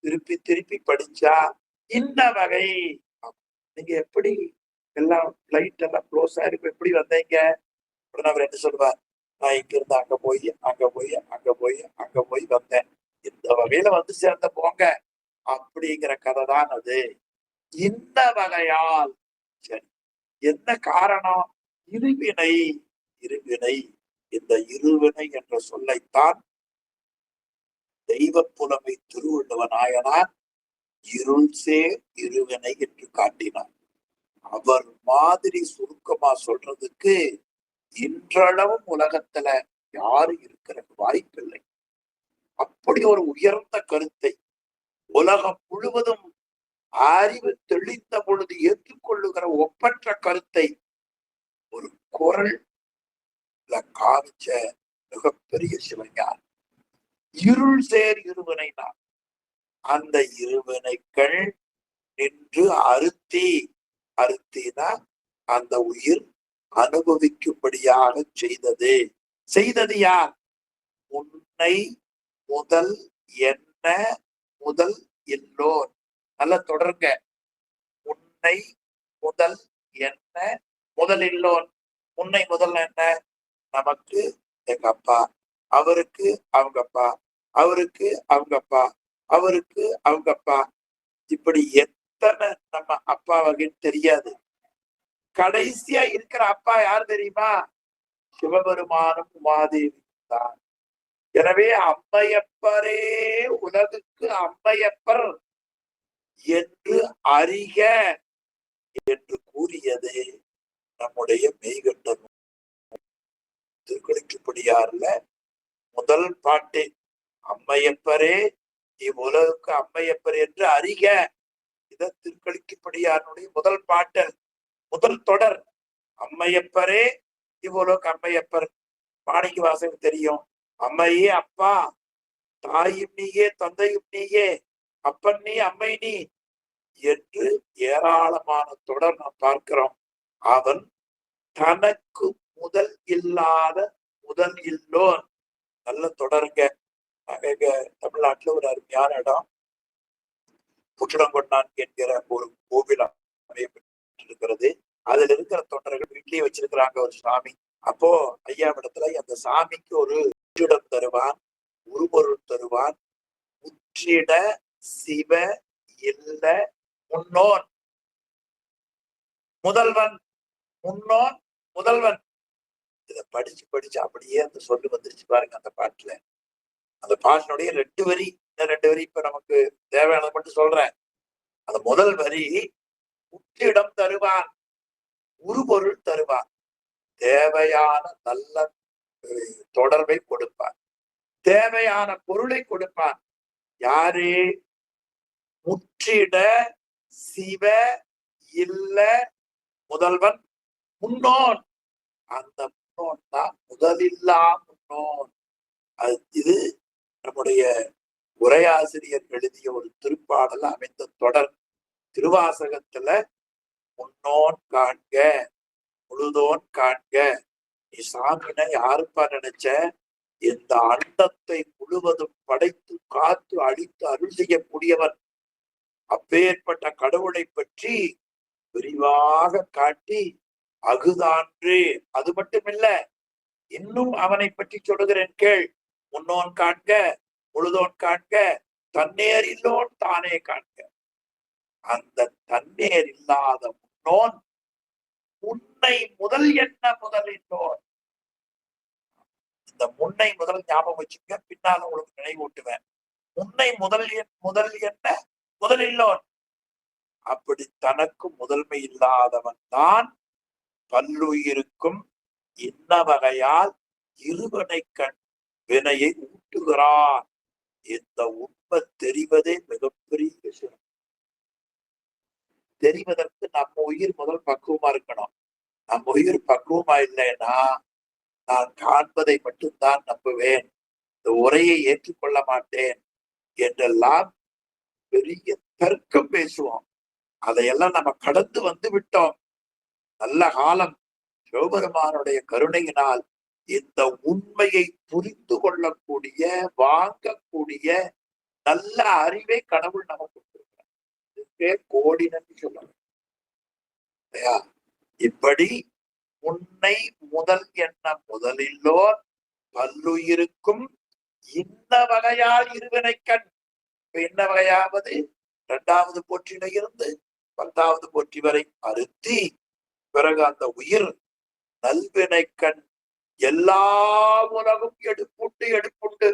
திருப்பி திருப்பி படிச்சா இந்த வகை. நீங்க எப்படி எல்லாம் பிளைட் எல்லாம் க்ளோஸ் ஆயிருக்கு, எப்படி வந்தீங்க? அவர் என்ன சொல்லுவார்? நான் இங்க இருந்து அங்க போய் வந்தேன். இந்த வகையில வந்து சேர்ந்த போங்க அப்படிங்கிற கதை தான் அது. இந்த வகையால். சரி, என்ன காரணம்? இருவினை. இந்த இருவினை என்ற சொல்லைத்தான் தெய்வ புலமை திருவள்ளுவ நாயனார் இருள் சேர் இருவினை என்று காட்டினார். அவர் மாதிரி சுருக்கமா சொல்றதுக்கு இன்றளவும் உலகத்துல யாரு இருக்கிறது வாய்ப்பில்லை. அப்படி ஒரு உயர்ந்த கருத்தை உலகம் முழுவதும் அறிவு தெளிந்த பொழுது ஏற்றுக்கொள்ளுகிற ஒப்பற்ற கருத்தை ஒரு குரல் காமிச்ச மிகப்பெரிய சிவஞான். இருள் சேர் இருவினைனா அந்த இருவினைகள் நின்று அறுத்தினா அந்த உயிர் அனுபவிக்கும்படியாக செய்தது யார்? உன்னை முதல் என்ன முதல் எல்லோர். நல்லா தொடருங்க. உன்னை முதல் என்ன முதல் எல்லோர். உன்னை முதல் என்ன? நமக்கு எங்க அப்பா, அவருக்கு அவங்க அப்பா, அவருக்கு அவங்க அப்பா, அவருக்கு அவங்க அப்பா, இப்படி எத்தனை நம்ம அப்பா வகைன்னு தெரியாது. கடைசியா இருக்கிற அப்பா யார் தெரியுமா? சிவபெருமானும் உமாதேவி தான். எனவே அம்மையப்பரே உலகுக்கு அம்மையப்பர் என்று அறிக என்று கூறியது நம்முடைய மெய்கண்ட திருக்குறிப்புப்படியார்ல முதல் பாட்டு. அம்மையப்பரே இவ்வுலகுக்கு அம்மையப்பர் என்று அறிக. இத திருக்களிக்குப்படியாருடைய முதல் பாட்டல், முதல் தொடர். அம்மையப்பரே இவ்வளவு அம்மையப்பர் மாணிக்க வாசகம் தெரியும். அம்மையே அப்பா, தாயும் நீயே, தந்தையும் நீயே, அப்பன் நீ, அம்மை நீ என்று ஏராளமான தொடர் நாம் பார்க்கிறோம். அவன் தனக்கு முதல் இல்லாத முதல் இல்லோன். நல்ல தொடருங்க. எங்க தமிழ்நாட்டுல ஒரு அருமையான இடம் புற்றடங்கொண்டான் என்கிற ஒரு கோவில் அமைக்கப்பட்டிருக்கிறது. அதுல இருக்கிற தொண்டர்கள் வீட்டிலேயே வச்சிருக்கிறாங்க ஒரு சாமி. அப்போ ஐயாவிடத்துல அந்த சாமிக்கு ஒரு இடம் தருவான், உருபொருள் தருவான். முற்றிட சிவ இல்ல முன்னோன், முதல்வன், முன்னோன் முதல்வன். இத படிச்சு படிச்சு அப்படியே அந்த சொல்லு வந்துருச்சு பாருங்க அந்த பாட்டுல. அந்த பாட்டினுடைய 2 வரி, இந்த 2 வரி இப்ப நமக்கு தேவையானது மட்டும் சொல்றேன். அந்த முதல் வரி, முற்றிடம் தருவான், உருபொருள் தருவான், தேவையான நல்ல தொடர்பை கொடுப்பான், தேவையான பொருளை கொடுப்பான். யாரு? முற்றிட சிவ இல்ல முதல்வன் முன்னோன். அந்த முன்னோன் தான் முதலில்லா முன்னோன். இது நம்முடைய உரையாசிரியர் எழுதிய ஒரு திருப்பாடல் அமைந்த தொடர். திருவாசகத்துல முன்னோன் காண்க, முழுதோன் காண்க. நீ சாமின யாருப்பா நினைச்ச? இந்த அண்டத்தை முழுவதும் படைத்து காத்து அழித்து அருள் செய்யக்கூடியவன். அப்பேற்பட்ட கடவுளை பற்றி விரிவாக காட்டி அகுதான்று. அது மட்டுமில்ல, இன்னும் அவனை பற்றி சொல்லுகிறேன் கேள். முன்னோன் காண்க, முழுதோன் காண்க, தன்னேர் இல்லோன் தானே காண்க. அந்த தன்னேர் இல்லாத முன்னோன் முன்னை முதல் என்ன முதலில்லோன். இந்த முன்னை முதல் ஞாபகம் வச்சுக்க, பின்னால உங்களுக்கு நினைவூட்டுவேன். முன்னை முதல் என்ன முதலில்லோன். அப்படி தனக்கு முதன்மை இல்லாதவன் தான் பல்லுயிருக்கும் இன்ன வகையால் இருவனை கண் வினையை ஊட்டுகிறான். இந்த உண்மை தெரிவதே மிகப்பெரிய விஷயம். தெரிவதற்கு நம்ம உயிர் முதல் பக்குவமா இருக்கணும். நம்ம உயிர் பக்குவமா இல்லைன்னா நான் காண்பதை மட்டும்தான் நம்புவேன், இந்த உரையை ஏற்றுக்கொள்ள மாட்டேன் என்றெல்லாம் பெரிய தர்க்கம் பேசுவோம். அதையெல்லாம் நம்ம கடந்து வந்து விட்டோம். நல்ல காலம். சிவபெருமானுடைய கருணையினால் இந்த உண்மையை புரிந்து கொள்ளக்கூடிய, வாங்கக்கூடிய நல்ல அறிவை கடவுள் நமக்கு கொடுக்கிறார். இதுக்கே கோடி நன்றி சொல்லணும். இப்படி உன்னை முதல் என்ன முதலில்லோர் பல்லுயிருக்கும் இந்த வகையால் இருவினை கண். என்ன வகையாவது? 2வது போற்றில இருந்து 10வது போற்றி வரை அறுத்தி, பிறகு அந்த உயிர் நல்வினை கண் எல்லா உலகம் எடுப்புண்டு.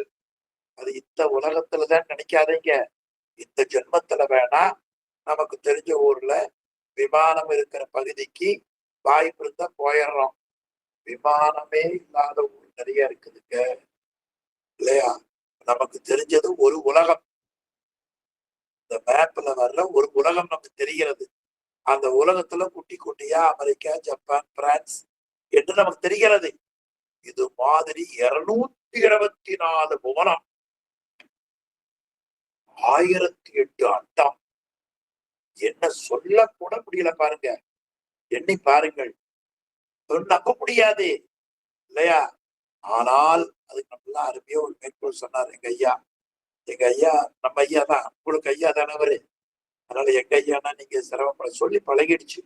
அது இந்த உலகத்துலதான் நினைக்காதீங்க. இந்த ஜென்மத்துல வேணா நமக்கு தெரிஞ்ச ஊர்ல விமானம் இருக்கிற பகுதிக்கு வாய்ப்பு இருந்தா போயிடுறோம். விமானமே இல்லாத ஊர் நிறைய இருக்குதுங்க, இல்லையா? நமக்கு தெரிஞ்சது ஒரு உலகம். இந்த மேப்ல வர்ற ஒரு உலகம் நமக்கு தெரிகிறது. அந்த உலகத்துல குட்டி குட்டியா அமெரிக்கா, ஜப்பான், பிரான்ஸ் என்று நமக்கு தெரிகிறது. இது மாதிரி 224 புவனம், 1008 அண்டம். என்ன சொல்ல கூட முடியல பாருங்க. எண்ணி பாருங்கள், நம்ப முடியாது இல்லையா? ஆனால் அதுக்கு நல்லா அருமையா ஒரு மேற்கோள் சொன்னார் எங்க ஐயா. எங்க ஐயா நம்ம ஐயா தான், உங்களுக்கு ஐயா தானவரு. அதனால எங்க ஐயானா நீங்க சிரமப்பட சொல்லி பழகிடுச்சு.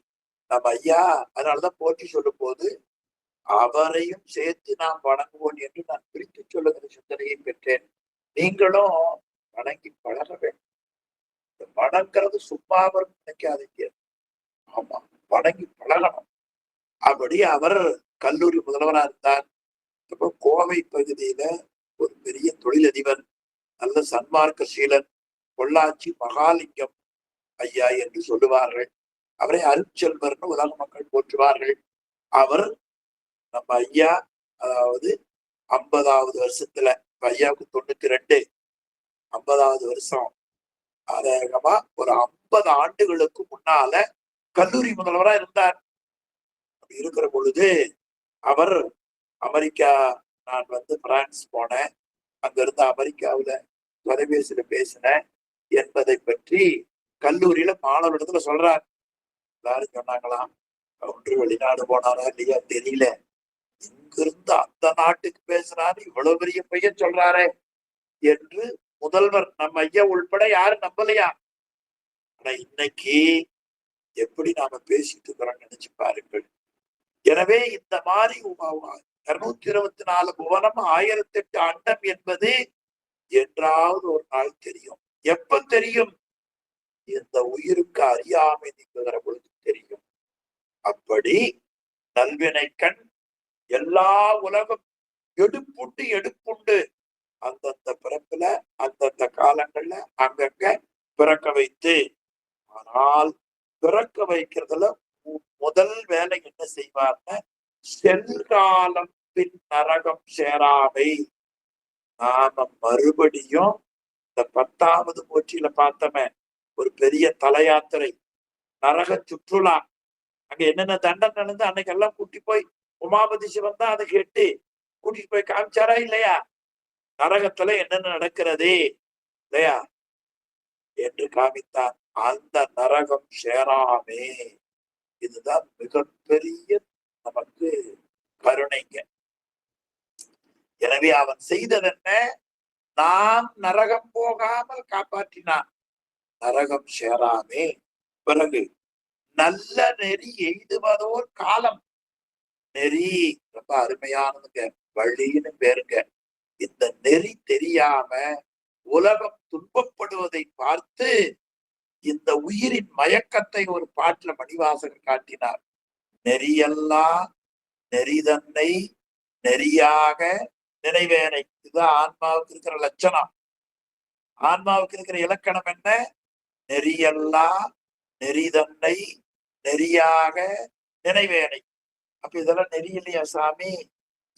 நம்ம ஐயா அதனாலதான் போற்றி சொல்லும் போது அவரையும் சேர்த்து நாம் வணங்குவோம் என்று நான் பிரித்து சொல்லுகிற சிந்தனையை பெற்றேன். நீங்களும் வணங்கி பழக வேண்டும். வணங்குறது சும்மா வரும் நினைக்காதீங்க. ஆமா, வணங்கி பழகணும். அப்படி அவர் கல்லூரி முதல்வரா இருந்தார். இப்போ கோவை பகுதியில ஒரு பெரிய தொழிலதிபர், நல்ல சன்மார்க்க சீலன், பொள்ளாச்சி மகாலிங்கம் ஐயா என்று சொல்லுவார்கள். அவரை அருட்செல்வர்னு உலக மக்கள் போற்றுவார்கள். அவர் நம்ம ஐயா, அதாவது 50வது வருஷத்துல, ஐயாவுக்கு 92, 50வது வருஷம், அதேகமா ஒரு 50 ஆண்டுகளுக்கு முன்னால கல்லூரி முதல்வரா இருந்தார். அப்படி இருக்கிற பொழுது அவர் அமெரிக்கா, நான் பிரான்ஸ் போனேன், அங்க இருந்து அமெரிக்காவுல தொலைபேசியில பேசினேன் என்பதை பற்றி கல்லூரியில மாணவரிடத்துல சொல்றார். எல்லாரும் சொன்னாங்களாம், ஒன்று வெளிநாடு போனாரா இல்லையா தெரியல, இங்கிருந்து அந்த நாட்டுக்கு பேசுறாரு, இவ்வளவு பெரிய பையன் சொல்றாரே என்று முதல்வர் நம்ம ஐயா உள்பட யாரும் நம்பலையா. ஆனா இன்னைக்கு எப்படி நாம பேசிட்டு இருக்கிறோம் நினைச்சு பாருங்கள். எனவே இந்த மாதிரி 224 புவனம் 1008 அண்டம் என்பது என்றாவது ஒரு நாள் தெரியும். எப்ப தெரியும்? இந்த உயிருக்கு அறியாமை நீங்குகிற பொழுது தெரியும். அப்படி நல்வினைக்கண் எல்லா உலகம் எடுப்புண்டு அந்தந்த பிறப்புல அந்தந்த காலங்கள்ல அங்கங்க பிறக்க வைத்து, ஆனால் பிறக்க வைக்கிறதுல முதல் வேலை என்ன செய்வார்னா, செல்காலம் பின் நரகம் சேராமை. நாம மறுபடியும் இந்த 10வது போற்றியில பார்த்தோமே, ஒரு பெரிய தல யாத்திரை, நரக சுற்றுலா, அங்க என்னென்ன தண்டனை நடந்து அன்னைக்கு எல்லாம் கூட்டி போய் உமாபதி சிவன் தான் அதை கேட்டு கூட்டிட்டு போய் காமிச்சாரா இல்லையா? நரகத்துல என்னென்ன நடக்கிறது இல்லையா என்று காமித்தார். அந்த நரகம் சேராமே, இதுதான் மிகப்பெரிய நமக்கு கருணைங்க. எனவே அவன் செய்தது என்ன? நாம் நரகம் போகாமல் காப்பாற்றினான். நரகம் சேராமே. பிறகு நல்ல நெறி எய்துவதோர் காலம். நெறி ரொம்ப அருமையானதுங்க, வழின்னு பேருங்க. இந்த நெறி தெரியாம உலகம் துன்பப்படுவதை பார்த்து இந்த உயிரின் மயக்கத்தை ஒரு பாட்டுல மணிவாசகர் காட்டினார். நெறியெல்லாம் நெறிதன்னை நெறியாக நினைவேனை. இதுதான் ஆன்மாவுக்கு இருக்கிற லட்சணம். ஆன்மாவுக்கு இருக்கிற இலக்கணம் என்ன? நெறியெல்லாம் நெறிதன்னை நெறியாக நினைவேனை. அப்ப இதெல்லாம் நெறி இல்லையா சாமி?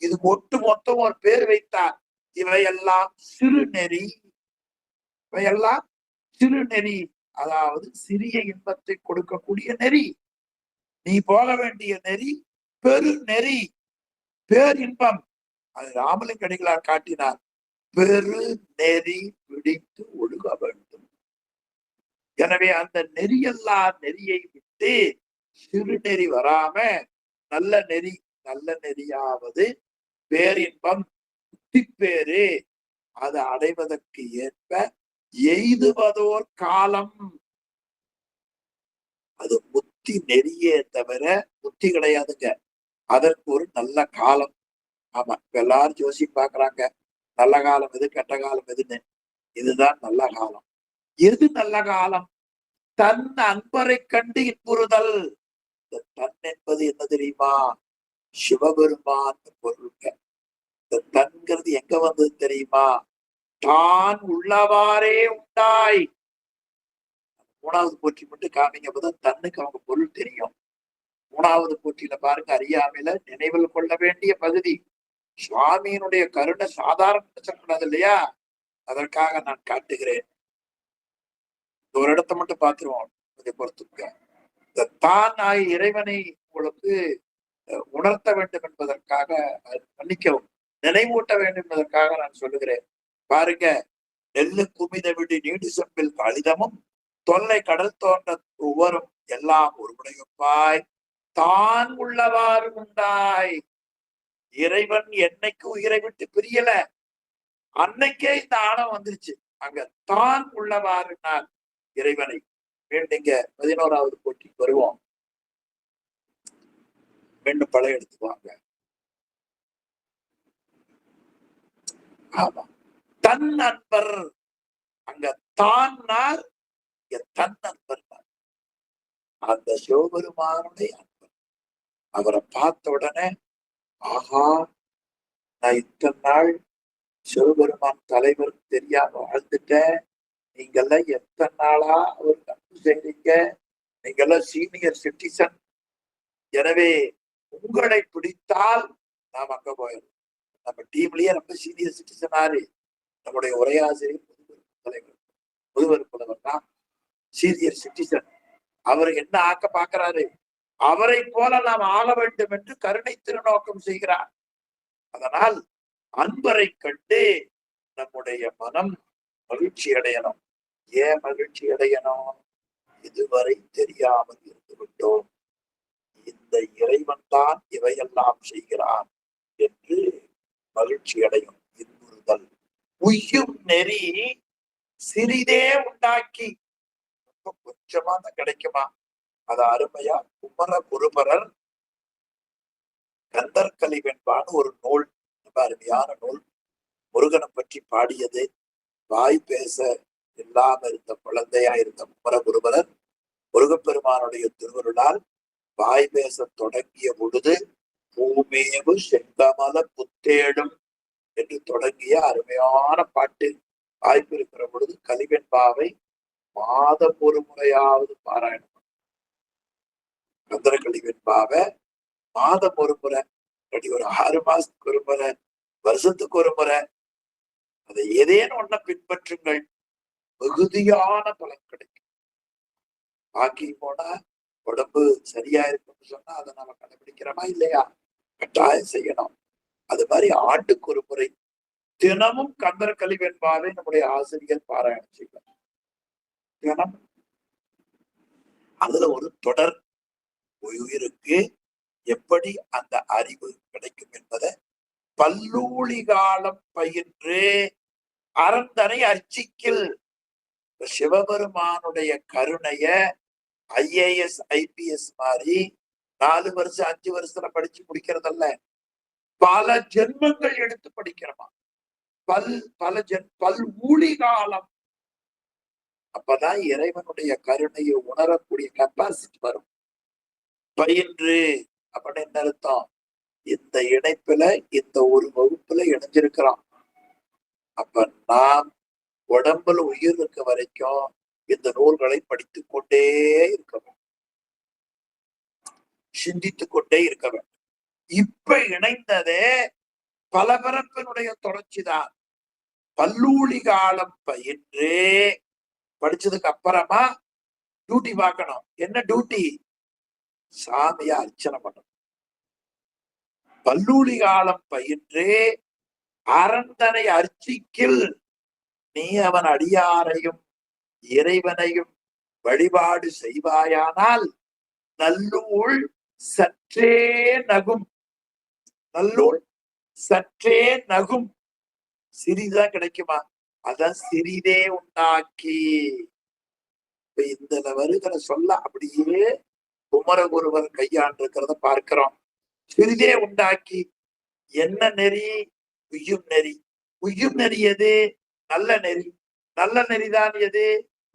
இது ஒட்டு மொத்தம் ஒரு பேர் வைத்தார். இவையெல்லாம் சிறுநெறி. இவையெல்லாம் சிறுநெறி, அதாவது சிறிய இன்பத்தை கொடுக்கக்கூடிய நெறி. நீ போக வேண்டிய நெறி பெரு நெறி, பேரின்பம். அது ராமலிங்க அடிகளார் காட்டினார். பெரு நெறி பிடித்து ஒழுக வேண்டும். எனவே அந்த நெறியல்லா நெறியை விட்டு சிறுநெறி வராம நல்ல நெறி, நல்ல நெறியாவது பேரின்பம், முத்திப்பேரு, அதை அடைவதற்கு ஏற்ப எய்துவதோர் காலம். அது முத்தி நெறியே தவிர முத்தி கிடையாதுங்க. அதற்கு ஒரு நல்ல காலம். ஆமா, இப்ப எல்லாரும் ஜோசி பாக்குறாங்க, நல்ல காலம் எது கெட்ட காலம் எதுன்னு. இதுதான் நல்ல காலம். எது நல்ல காலம்? தன் அன்பரை கண்டு இன்புறுதல். இந்த தன் என்பது என்ன தெரியுமா? சிவபெருமான் பொருளுங்க. இந்த தன்கிறது எங்க வந்தது தெரியுமா? தான் உள்ளவாறே உண்டாய். 3வது போற்றி மட்டும் காமிங்க, அப்பதான் தன்னுக்கு அவங்க பொருள் தெரியும். 3வது போற்றியில பாருங்க, அறியாமையில நினைவில் கொள்ள வேண்டிய பகுதி. சுவாமியினுடைய கருணை சாதாரண சொல்லக்கூடாது இல்லையா? அதற்காக நான் காட்டுகிறேன். ஒரு இடத்தை மட்டும் பார்த்துருவோம், இதை பொறுத்துக்க. இந்த தான் ஆகிய இறைவனை உங்களுக்கு உணர்த்த வேண்டும் என்பதற்காக, மன்னிக்கவும், நினைவூட்ட வேண்டும் என்பதற்காக நான் சொல்லுகிறேன். பாருங்க, நெல்லு குமித விடு நீடு செம்பில் கழிதமும் தொல்லை கடல் தோன்ற ஒவ்வொரும் எல்லாம் ஒருமுடையொப்பாய் தான் உள்ளவாறு உண்டாய். இறைவன் என்னைக்கு உயிரை விட்டு பிரியல, அன்னைக்கே இந்த ஆணவம் வந்துருச்சு. அங்க தான் உள்ளவாறு நான் இறைவனை மீண்டுங்க 11வது போட்டி வருவோம். மீண்டும் பழைய எடுத்துவாங்க. ஆமா, தன் நண்பர். அங்க தான் தன் நண்பர். அந்த சிவபெருமானுடைய அன்பர். அவரை பார்த்த உடனே, ஆஹா, நான் இத்தனை நாள் சிவபெருமான் தலைவர் தெரியாம வாழ்ந்துட்டேன். நீங்கெல்லாம் எத்தனை நாளா அவர் தப்பு செய்றீங்க, நீங்கெல்லாம் சீனியர் சிட்டிசன். எனவே உங்களை பிடித்தால் நாம் அங்க போயிடும். நம்ம டீம்லயே ரொம்ப சீனியர் சிட்டிசன் ஆறு நம்முடைய உரையாசிரியர் முதுபெரும் புலவர் தான். Senior citizen. அவர் என்ன ஆக்க பாக்குறாரு? அவரை போல நாம் ஆள வேண்டும் என்று கருணை திருநோக்கம் செய்கிறார். அதனால் அன்பரை கண்டு நம்முடைய மனம் மகிழ்ச்சி அடையணும். ஏன் மகிழ்ச்சி அடையணும்? இதுவரை தெரியாமல் இருந்து விட்டோம். இந்த இறைவன் தான் இவையெல்லாம் செய்கிறான் என்று மகிழ்ச்சி அடையும். இன்புறுதல் உய்யும் நெறி சிறிதே உண்டாக்கி, ரொம்ப கொஞ்சமா தான் கிடைக்குமா? அது அருமையா குமர குருபரர் கந்தர்கலி வெண்பான்னு ஒரு நூல், ரொம்ப அருமையான நூல். முருகனை பற்றி பாடியது. வாய் பேச இல்லாம இருந்த குழந்தையா இருந்த குமர குருபரர் முருகப்பெருமானுடைய திருவருளால் வாய் பேச தொடங்கிய பொழுது பூமேவு செங்கமல புத்தேடும் என்று தொடங்கிய அருமையான பாட்டு. வாய்ப்பு இருக்கிற பொழுது கலிவெண்பாவை மாதம் ஒரு முறையாவது பாராயணம். கந்தர கலிவெண்பாவை மாதம் ஒரு முறை, ஒரு 6 மாசத்துக்கு ஒரு முறை, வருஷத்துக்கு ஒரு முறை, அதை ஏதேனும் ஒண்ண பின்பற்றுங்கள். மிகுதியான பலன் கிடைக்கும். வாக்கிங் போனா உடம்பு சரியா இருக்குன்னு சொன்னா அதை நம்ம கடைபிடிக்கிறோமா இல்லையா? கட்டாயம் செய்யணும். அது மாதிரி ஆண்டுக்கு ஒரு முறை தினமும் கந்தர கலிவெண்பாவை நம்முடைய ஆசிரியர் பாராயணம் செய்வார். தினம் அதுல ஒரு தொடர் உயிருக்கு எப்படி அந்த அறிவு கிடைக்கும் என்பதை பல்லூழி காலம் பயின்று அறந்தனை அர்ச்சிக்கில். சிவபெருமானுடைய கருணைய IAS IPS மாதிரி 4 வருஷம் 5 வருஷத்துல படிச்சு முடிக்கிறதல்ல, பல ஜென்மங்கள் எடுத்து படிக்கிறோமா. பல் ஊழி காலம். அப்பதான் இறைவனுடைய கருணையை உணரக்கூடிய கெப்பாசிட்டி வரும். பயின்று அப்படின்னு என்ன அர்த்தம்? இந்த இணைப்புல இந்த ஒரு வகுப்புல இணைஞ்சிருக்கிறோம். அப்ப நாம் உடம்புல உயிர் இருக்க வரைக்கும் இந்த நூல்களை படித்துக் கொண்டே இருக்க வேண்டும், சிந்தித்துக் கொண்டே இருக்க வேண்டும். இப்ப இணைந்ததே பல பிறப்பினுடைய தொடர்ச்சிதான். பல்லூழி காலம் பயின்று படிச்சதுக்கு அப்புறமா டியூட்டி பார்க்கணும். என்ன டியூட்டி? சாமியா அர்ச்சனை பண்ணணும். பல்லூழி காலம் பயின்று அறந்தனை அர்ச்சிக்கில். நீ அவன் அடியாரையும் இறைவனையும் வழிபாடு செய்வாயானால் நல்லூள் சற்றே நகும். நல்லூள் சற்றே நகும். சிறிதான் கிடைக்குமா? அதான் சிறிதே உண்டாக்கி. இந்த வருகிற சொல்ல அப்படியே குமரகுருவர் கையாண்டிருக்கிறத பார்க்கிறோம். சிறிதே உண்டாக்கி. என்ன நெறி? உய்யும் நெறி. உய்யும் நெறி எது? நல்ல நெறி. நல்ல நெறிதான் எது?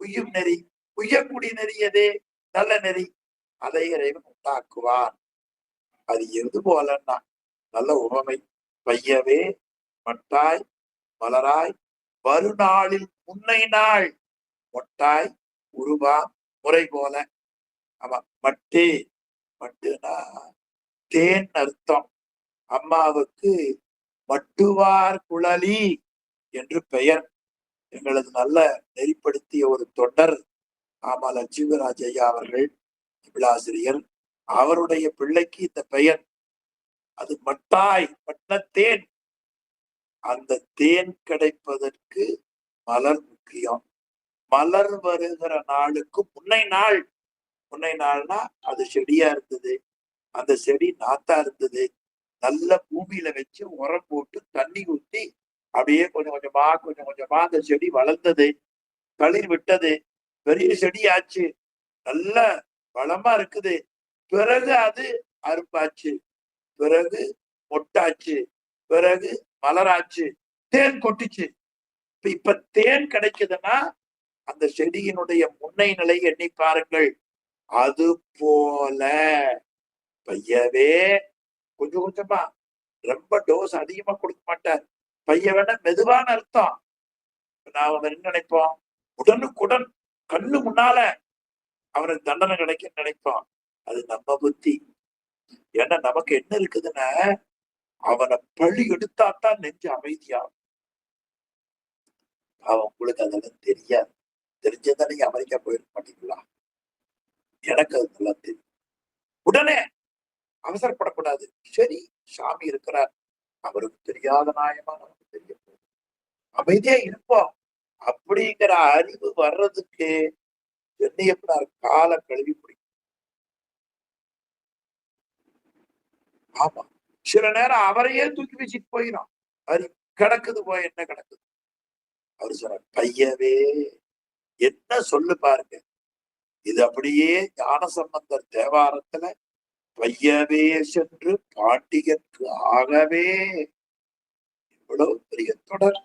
உய்யும் நெறி. உய்யக்கூடிய நெறி எது? நல்ல நெறி. அதை இறைவன் உண்டாக்குவான். அது எது போலன்னா நல்ல உவமை. பையவே மட்டாய் மலராய் வருநாளில் முன்னை நாள் மொட்டாய் உருவா முறை போல. ஆமா, மட்டு. மட்டுனா தேன் அர்த்தம். அம்மாவுக்கு மட்டுவார் குழலி என்று பெயர். எங்களது நல்ல நெறிப்படுத்திய ஒரு தொண்டர் ஆமா லட்சுமிராஜ் ஐயா அவர்கள், விழாசிரியர், அவருடைய பிள்ளைக்கு இந்த பெயர். அது மட்டாய், மட்டத்தேன். அந்த தேன் கிடைப்பதற்கு மலர் முக்கியம். மலர் வருகிற நாளுக்கு முன்னை நாள். முன்னை நாள்னா அது செடியா இருந்தது, அந்த செடி நாத்தா இருந்தது. நல்ல பூமியில வச்சு உரம் போட்டு தண்ணி ஊத்தி அப்படியே கொஞ்சம் கொஞ்சமா அந்த செடி வளர்ந்தது, தளிர் விட்டது, பெரிய செடி ஆச்சு, நல்ல வளமா இருக்குது. பிறகு அது அரும்பாச்சு, பிறகு மொட்டாச்சு, பிறகு மலராச்சு, தேன் கொட்டுச்சு. இப்ப தேன் கிடைக்குதுன்னா அந்த செடியினுடைய முன்னை நிலை எண்ணி பாருங்கள். அது போல பையவே கொஞ்சம் கொஞ்சமா, ரொம்ப டோஸ் அதிகமா கொடுக்க மாட்டார். பைய வேணா மெதுவான அர்த்தம். நாம என்ன நினைப்போம்? உடனுக்குடன் கண்ணு முன்னால அவனுக்கு தண்டனை கிடைக்க நினைப்போம். அது நம்ம புத்தி. ஏன்னா நமக்கு என்ன இருக்குதுன்னா, அவனை பழி எடுத்தாத்தான் நெஞ்சு அமைதியாகும். அவன் உங்களுக்கு அதெல்லாம் தெரியாது. தெரிஞ்சதா நீங்க அமெரிக்கா போயிருக்க மாட்டீங்களா? எனக்கு அது நல்லா தெரியும். உடனே அவசரப்படக்கூடாது. சரி, சாமி இருக்கிறார், அவருக்கு தெரியாத நியாயமா நமக்கு தெரியும், அமைதியா இருப்போம் அப்படிங்கிற அறிவு வர்றதுக்கு என்னையப்பனார் கால கழுவி பிடிக்கும். ஆமா, சில நேரம் அவரையே தூக்கி வச்சுட்டு போயிடும். அது கிடக்குது போய் என்ன கிடக்குது. அவர் சொன்ன பையவே என்ன சொல்லு பாருங்க. இது அப்படியே ஞானசம்பந்தர் தேவாரத்துல பையவே சென்று பாண்டியற்கு ஆகவே, இவ்வளவு பெரிய தொடர்.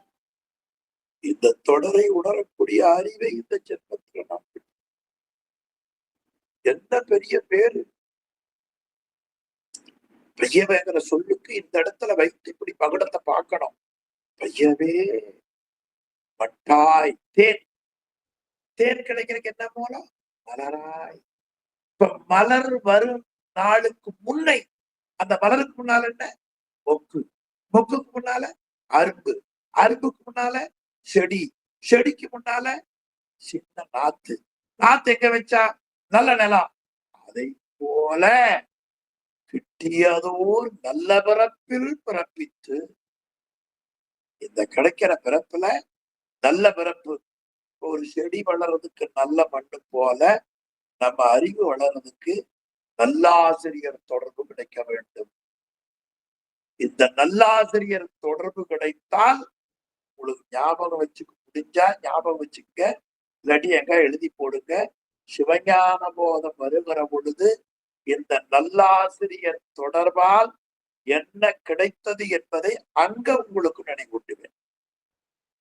இந்த தொடரை உணரக்கூடிய அறிவை இந்த ஜென்மத்தில் நாம் என்ன பெரிய பேரு. பையவேங்கிற சொல்லுக்கு இந்த இடத்துல வைத்து இப்படி பகுடத்தை பார்க்கணும். பையவே மட்டாய் தேன். தேன் கிடைக்கிறதுக்கு என்ன மூலம்? மலராய். இப்ப மலர் வரும் நாளுக்கு முன்னை அந்த மலருக்கு முன்னால என்ன? மொக்கு. மொக்குக்கு முன்னால அரும்பு. அரும்புக்கு முன்னால செடி. செடிக்கு முன்னால சின்ன நாத்து. நாத்து எங்க வச்சா? நல்ல நிலம். அதை போல கிட்டியதோர் நல்ல பிறப்பில் பிறப்பித்து, இந்த கிடைக்கிற பிறப்புல நல்ல பிறப்பு. ஒரு செடி வளர்றதுக்கு நல்ல மண்ணு போல நம்ம அறிவு வளர்றதுக்கு நல்லாசிரியர் தொடர்பு கிடைக்க வேண்டும். இந்த நல்லாசிரியர் தொடர்பு கிடைத்தால் உங்களுக்கு ஞாபகம் வச்சுக்க முடிஞ்சா ஞாபகம் வச்சுக்க, இல்லாட்டி எங்க எழுதி போடுங்க. சிவஞான போதம் வருகிற பொழுது இந்த நல்லாசிரியர் தொடர்பால் என்ன கிடைத்தது என்பதை அங்க உங்களுக்கு நினைவூட்டுவேன்.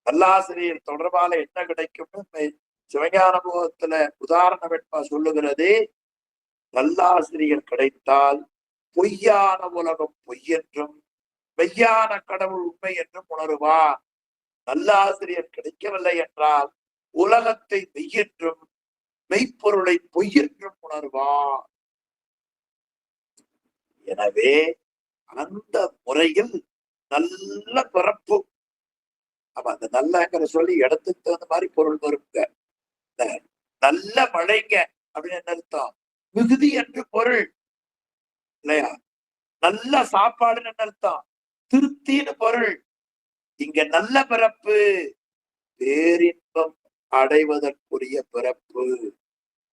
நல்லாசிரியர் தொடர்பால என்ன கிடைக்கும்னு சிவஞான போதத்துல உதாரணம் வெட்பா சொல்லுகிறது. நல்லாசிரியர் கிடைத்தால் பொய்யான உலகம் பொய்யென்றும் மெய்யான கடவுள் உண்மை என்றும் உணருவார். நல்லாசிரியர் கிடைக்கவில்லை என்றால் உலகத்தை மெய்யென்றும் மெய்ப்பொருளை பொய்யென்றும் உணர்வார். எனவே அந்த முறையில் நல்ல பிறப்பு. அப்ப அந்த நல்லங்கிற சொல்லி இடத்துக்கு தகுந்த மாதிரி பொருள் வருங்க. நல்ல மழைங்க அப்படின்னு என்ன அர்த்தம்? மிகுதி என்று பொருள் இல்லையா? நல்ல சாப்பாடுன்னு என்ன அர்த்தம்? திருப்தின்னு பொருள். இங்க நல்ல பிறப்பு, பேரின்பம் அடைவதற்குரிய பிறப்பு.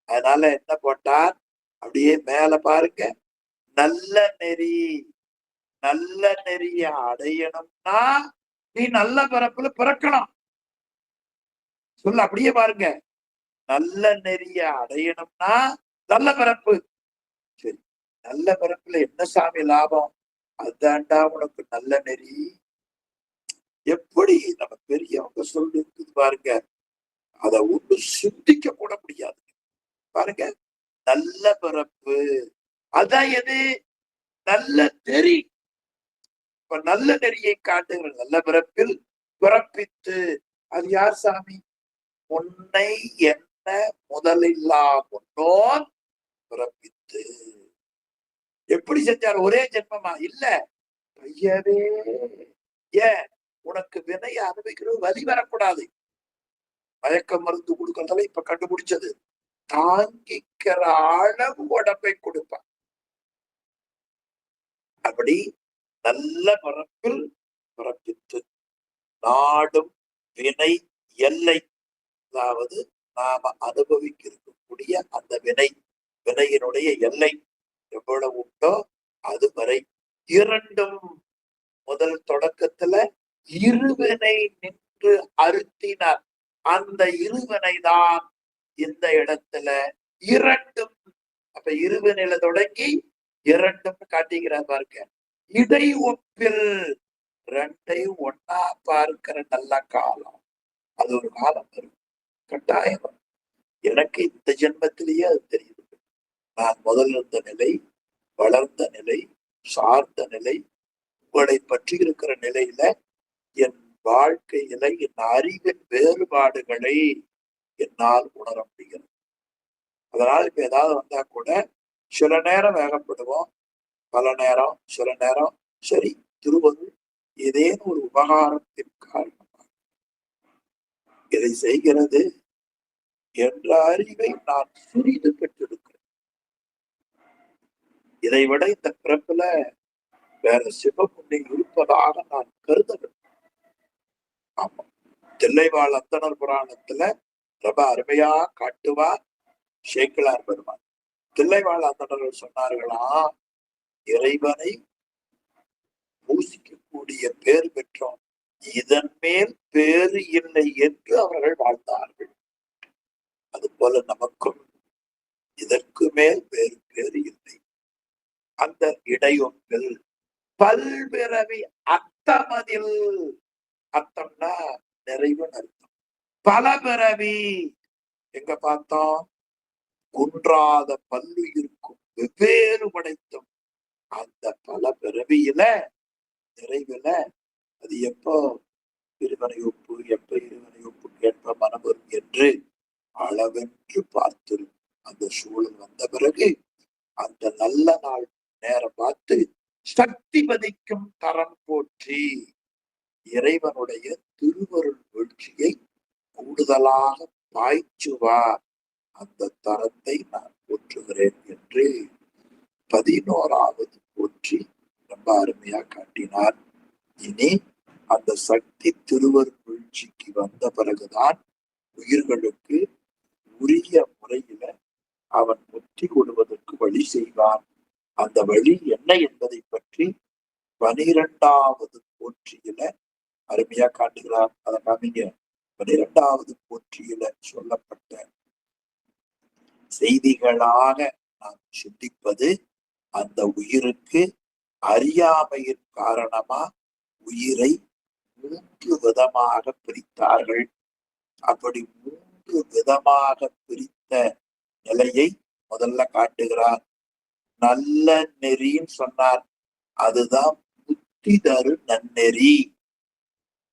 அதனால என்ன போட்டார்? அப்படியே மேல பாருங்க, நல்ல நெறி. நல்ல நெறிய அடையணும்னா நீ நல்ல பிறப்புல பிறக்கணும். சொல்ல அப்படியே பாருங்க, நல்ல நெறிய அடையணும்னா நல்ல பிறப்பு. சரி, நல்ல பிறப்புல என்ன சாமி லாபம்? அதான்டா உனக்கு நல்ல நெறி. எப்படி நம்ம பெரியவங்க சொல்லி பாருங்க, அதை ஒண்ணு சிந்திக்க கூட முடியாது. பாருங்க, நல்ல பிறப்பு. அதான் எது? நல்ல நெறி. இப்ப நல்ல நெறியை காட்டுகிற நல்ல பிறப்பில் பிறப்பித்து, அது யார் சாமி? உன்னை என்ன முதலில்லா முன்னோர் பிறப்பித்து. எப்படி செஞ்சார்? ஒரே ஜென்மமா? இல்ல, ஐயவே. ஏன்? உனக்கு வினையை அனுபவிக்கிறது வலி வரக்கூடாது. மயக்க மருந்து கொடுக்கறதால இப்ப கண்டுபிடிச்சது, தாங்கிக்கிற அளவு உடம்பை கொடுப்பான். அப்படி நல்ல பிறப்பில் பிறப்பித்து நாடும் வினை எல்லை, அதாவது நாம அனுபவிக்க இருக்கக்கூடிய அந்த வினையினுடைய எல்லை எவ்வளவு உண்டோ அது வரை இரண்டும். முதல் தொடக்கத்துல இருவினை நின்று அறுத்தினார். அந்த இருவினை தான் இந்த இடத்துல இரண்டும். அப்ப இருவினையில தொடங்கி இரண்டும் காட்டுகிறார் பாருங்க. இடை ஒப்பில் ரெண்டையும் ஒன்னா பார்க்கிற நல்ல காலம். அது ஒரு காலம் வரும், கட்டாயம். எனக்கு இந்த ஜென்மத்திலேயே அது தெரியுது. நான் முதல் இருந்த நிலை, வளர்ந்த நிலை, சார்ந்த நிலை, உங்களை பற்றி இருக்கிற நிலையில என் வாழ்க்கையில என் அறிவின் வேறுபாடுகளை என்னால் உணர முடிகிறது. அதனால் இப்ப ஏதாவது வந்தா கூட சில நேரம் வேகப்படுவோம், பல நேரம் சில நேரம் சரி திருவருள் ஏதேனும் ஒரு உபகாரத்தின் காரணமாக இதை செய்கிறது. என்ற அறிவை நான் சிறிது பெற்றிருக்கிறேன். இதைவிட இந்த பிறப்புல வேற சிவபுண்ணியம் இருப்பதாக நான் கருதவில்லை. ஆமா, தில்லைவாழ் அந்தணர் புராணத்துல ரொம்ப அருமையா காட்டுவார் சேக்கிழார் பெருமான். தில்லைவாழ் அந்தணர்கள் சொன்னார்களா, இறைவனை பூசிக்கக்கூடிய பேர் பெற்றோம், இதன் மேல் பேறு இல்லை என்று அவர்கள் வாழ்ந்தார்கள். அது போல நமக்கும் இதற்கு மேல் வேறு பேறு இல்லை. அந்த இடையொன்றில் பல்பிறவி அத்தமதில், அத்தம்னா நிறைவுன்னு அர்த்தம். பல பிறவி எங்க பார்த்தோம், குன்றாத பல்லுயிருக்கும் வெவ்வேறு படைத்தும் அந்த பல பிறவியில நிறைவுல அது எப்போ இருவனை ஒப்பு, எப்ப இருவனை ஒப்பு கேட்ப மனவரும் என்று அளவென்று பார்த்திரும். அந்த சூழல் வந்த பிறகு அந்த நல்ல நாள் நேரம் பார்த்து சக்தி பதிக்கும் தரம் போற்றி இறைவனுடைய திருவருள் வீழ்ச்சியை கூடுதலாக பாய்ச்சுவார். அந்த தரத்தை நான் போற்றுகிறேன் என்று 11வது போற்றி ரொம்ப அருமையா காட்டினார். இனி அந்த சக்தி திருவருள் வீழ்ச்சிக்கு வந்த பிறகுதான் உயிர்களுக்கு உரிய முறையில அவன் முத்தி கொள்வதற்கு வழி செய்வான். அந்த வழி என்ன என்பதை பற்றி 12வது போற்றியில அருமையா காட்டுகிறார். அதை காமிங்க. 12வது போற்றியில சொல்லப்பட்ட செய்திகளாக நாம் சிந்திப்பது, அந்த உயிருக்கு அறியாமையின் காரணமா உயிரை 3 விதமாக பிரித்தார்கள். அப்படி 3 விதமாக பிரித்த நிலையை முதல்ல காட்டுகிறார். நல்ல நெறின்னு சொன்னார். அதுதான் முத்திதரு நன்னெறி.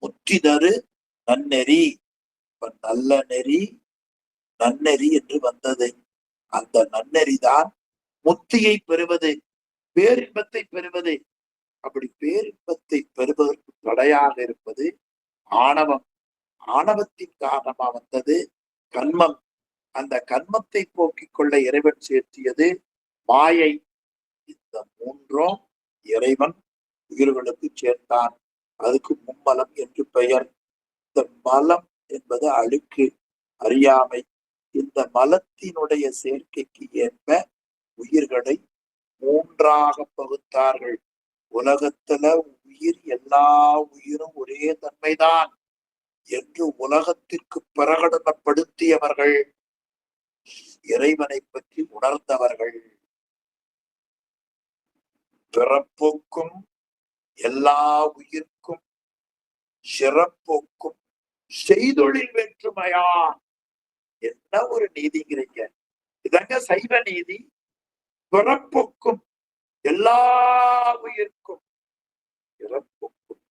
முத்திதரு நன்னெறி. இப்ப நல்ல நெறி நன்னெறி என்று வந்தது. அந்த நன்னெறிதான் முத்தியை பெறுவது, பேரின்பத்தை பெறுவது. அப்படி பேரின்பத்தை பெறுவதற்கு தடையாக இருப்பது ஆணவம். ஆணவத்தின் காரணமா வந்தது கன்மம். அந்த கன்மத்தை போக்கிக் கொள்ள இறைவன் சேர்த்தியது மாயை. இந்த 3ம் இறைவன் உயிர்களுக்கு சேர்த்தான். அதுக்கு மும்மலம் என்று பெயர். இந்த மலம் என்பது அழுக்கு, அறியாமை. இந்த மலத்தினுடைய சேர்க்கைக்கு ஏற்ப உயிர்களை 3ஆக பகுத்தார்கள். உலகத்துல உயிர், எல்லா உயிரும் ஒரே தன்மைதான் என்று உலகத்திற்கு பிரகடனப்படுத்தியவர்கள் இறைவனை பற்றி உணர்ந்தவர்கள். பிறப்போக்கும் எல்லா உயிர்க்கும் சிறப்போக்கும் செய்தொழில் வேற்றுமையா. என்ன ஒரு நீதிங்கிறீங்க! இதாங்க சைவ நீதி. பிறப்புக்கும் எல்லா உயிர்க்கும் இறப்புக்கும்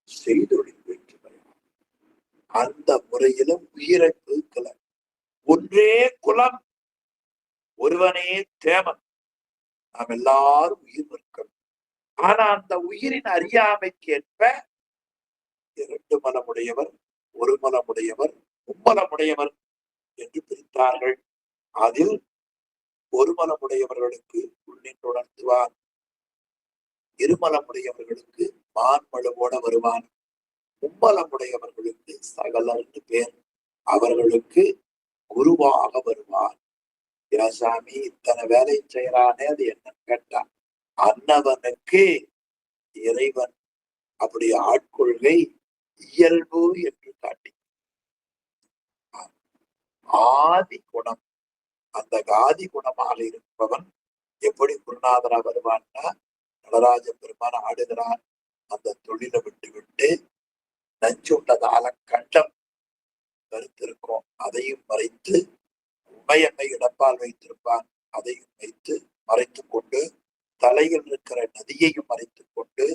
செய்தொழில் வேற்றுமையா. அந்த முறையில உயிரை பெருக்கல. ஒன்றே குலம், ஒருவனே தேவன். நாம் எல்லாரும் உயிர் இருக்கணும். ஆனா அந்த உயிரின் அறியாமைக்கு ஏற்ப 2 மலமுடையவர், 1 மலமுடையவர், மும்மலமுடையவர் என்று பிரித்தார்கள். அதில் 1 மலமுடையவர்களுக்கு உள்ளின் உணர்த்துவார், 2 மலமுடையவர்களுக்கு மான்மழுவோட வருவான், மும்மலமுடையவர்களுக்கு சகலர்னு பேர், அவர்களுக்கு குருவாக வருவார். யாசாமி இத்தனை வேலை செய்யறானே, அது என்னன்னு கேட்டான். அன்னவனுக்கு இறைவன் அப்படி ஆட்கொள்கை இயல்பு என்று காட்டி ஆதி குணம். அந்த ஆதி குணமாக இருப்பவன் எப்படி குருநாதரா வருவான்னா, நடராஜ பெருமான் ஆடுகிறான். அந்த தொழிலை விட்டு விட்டு நஞ்சுண்டதால கண்டம் கருத்திருக்கும், அதையும் மறைத்து உமையம்மை இடப்பால் வைத்திருப்பான், அதையும் வைத்து மறைத்து கொண்டு, தலையில் இருக்கிற நதியையும் மறைத்து கொண்டு,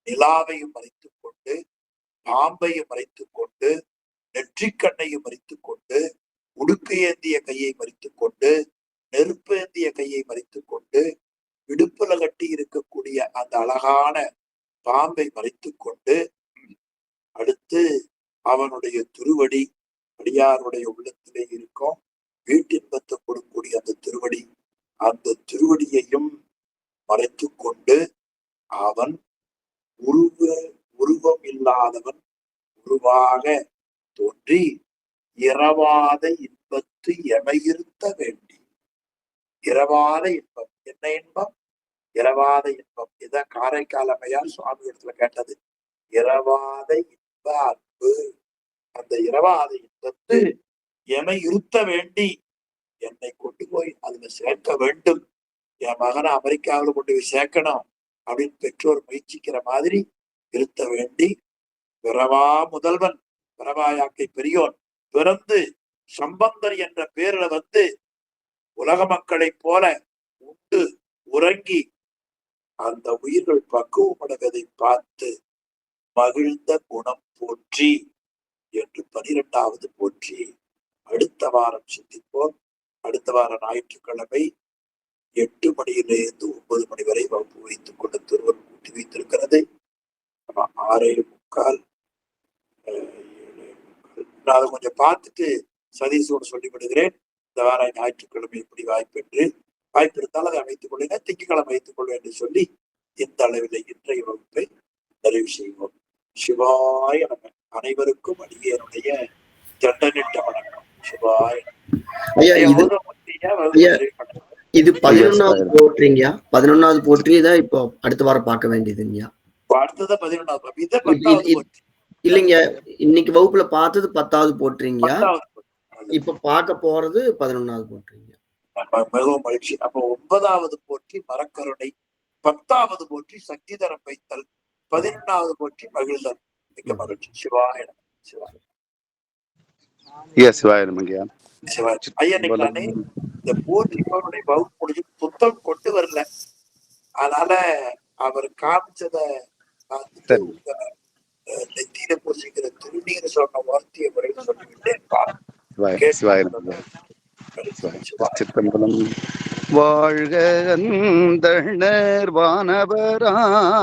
நிலாவையும் மறைத்து கொண்டு, பாம்பையும் மறைத்து கொண்டு, நெற்றிக்கண்ணையும் மறைத்து கொண்டு, உடுக்கு ஏந்திய கையை மறித்து கொண்டு, நெருப்பு ஏந்திய கையை மறித்து கொண்டு, இடுப்புல கட்டி இருக்கக்கூடிய அந்த அழகான பாம்பை மறைத்து கொண்டு, அடுத்து அவனுடைய திருவடி அடியாருடைய உள்ளத்திலே இருக்கும் வீட்டின்பத்தை கொடுக்கக்கூடிய அந்த திருவடி, அந்த திருவடியையும் மறைத்து கொண்டு அவன் உருவம் இல்லாதவன் உருவாக தோன்றி இரவாத இன்பத்து எமையிருத்த வேண்டி. இரவாத இன்பம் என்ன இன்பம்? இரவாத இன்பம். இதான் காரைக்கால் அம்மையார் சுவாமி இடத்துல கேட்டது. இரவாத இன்ப அன்பு. அந்த இரவாத இன்பத்து எமை இருத்த வேண்டி என்னை கொண்டு போய் அதுல சேர்க்க வேண்டும். என் மகனை அமெரிக்காவில் கொண்டு போய் சேர்க்கணும் அப்படின்னு பெற்றோர் முயற்சிக்கிற மாதிரி இருத்த வேண்டி பிறவா முதல்வன் பிறவாயாக்கை பெரியோன் பிறந்து சம்பந்தர் என்ற பேர்ல வந்து உலக மக்களைப் போல உண்டு உறங்கி அந்த உயிர்கள் பக்குவமடைவதை பார்த்து மகிழ்ந்த குணம் போற்றி என்று 12வது போற்றி அடுத்த வாரம் சிந்திப்போம். அடுத்த வாரம் ஞாயிற்றுக்கிழமை 8 மணியிலிருந்து 9 மணி வரை வகுப்பு வைத்துக் கொண்ட திருவர் கூட்டி வைத்திருக்கிறது. 6:45 நான் அதை கொஞ்சம் பார்த்துட்டு சதீஷோடு சொல்லிவிடுகிறேன். இந்த வாரம் ஞாயிற்றுக்கிழமை எப்படி வாய்ப்பு இருந்தால் அதை அமைத்துக் கொள்ளுங்க, திங்கட்கிழமை வைத்துக் கொள்வேன் என்று சொல்லி இந்த அளவில் இன்றைய வகுப்பை நிறைவு செய்வோம். சிவாய நம. அனைவருக்கும் அடியேனுடைய தண்டனிட்ட வணக்கம். சிவாய. இது 11வது போற்றிங்கயா. 11வது போற்றி தான் இப்போ அடுத்த வாரம் பார்க்க வேண்டியதுங்கய்யா. அடுத்ததான் 11வது. இதை 10வது போற்றி இல்லைங்க, இன்னைக்கு வகுப்புல பார்த்தது 10வது போற்றிங்கயா. இப்ப பார்க்க போறது 11வது போற்றிங்க. மிகவும் மகிழ்ச்சி. அப்போ 9வது போற்றி மரக்கருணை, 10வது போற்றி சக்தி தரம் வைத்தல், 11வது போற்றி மகிழ்தல். மிக மகிழ்ச்சி. சிவாய சிவாய. சிவாய நமங்கய்யா. சிவாய. ஐயா நிக்கலானே இந்த போற்றி வகுப்பு முடிஞ்சு புத்தகம் கொண்டு வரல, அதனால அவர் காமிச்சத நெத்தியில பூசிக்கிற திருநீர் சொன்ன வார்த்தையை முறையில் சொல்லிவிட்டேன். சிற்றம்பலம். வாழ்க அந்தணர் வானவரானினம்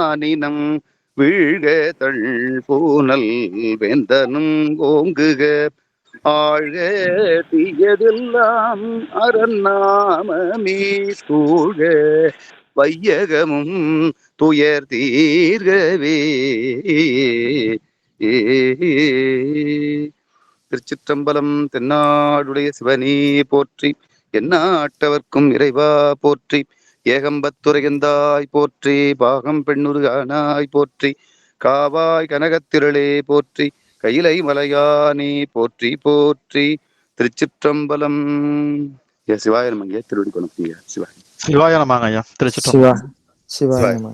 வீழ்க தள் பூனல் வேந்தனும் ஓங்குக ஆழ்க தீயதெல்லாம் அரண்நாமமே சூழ வையகமும் துயர் தீர்கவே. திருச்சிற்றம்பலம். தென்னாடுடைய சிவனே போற்றி, எந்நாட்டவர்க்கும் இறைவா போற்றி, ஏகம்பத்துரையந்தாய் போற்றி, பாகம் பெண்ணுருகானாய் போற்றி, காவாய் கனகத்திரளே போற்றி, கையிலை மலையானே போற்றி போற்றி. திருச்சிற்றம்பலம். சிவாய நமங்க. திருவடி கொணம். சிவாய சிவாய நமங்க ஐயா. திருச்சிற்றம்பலம். சிவாய நம.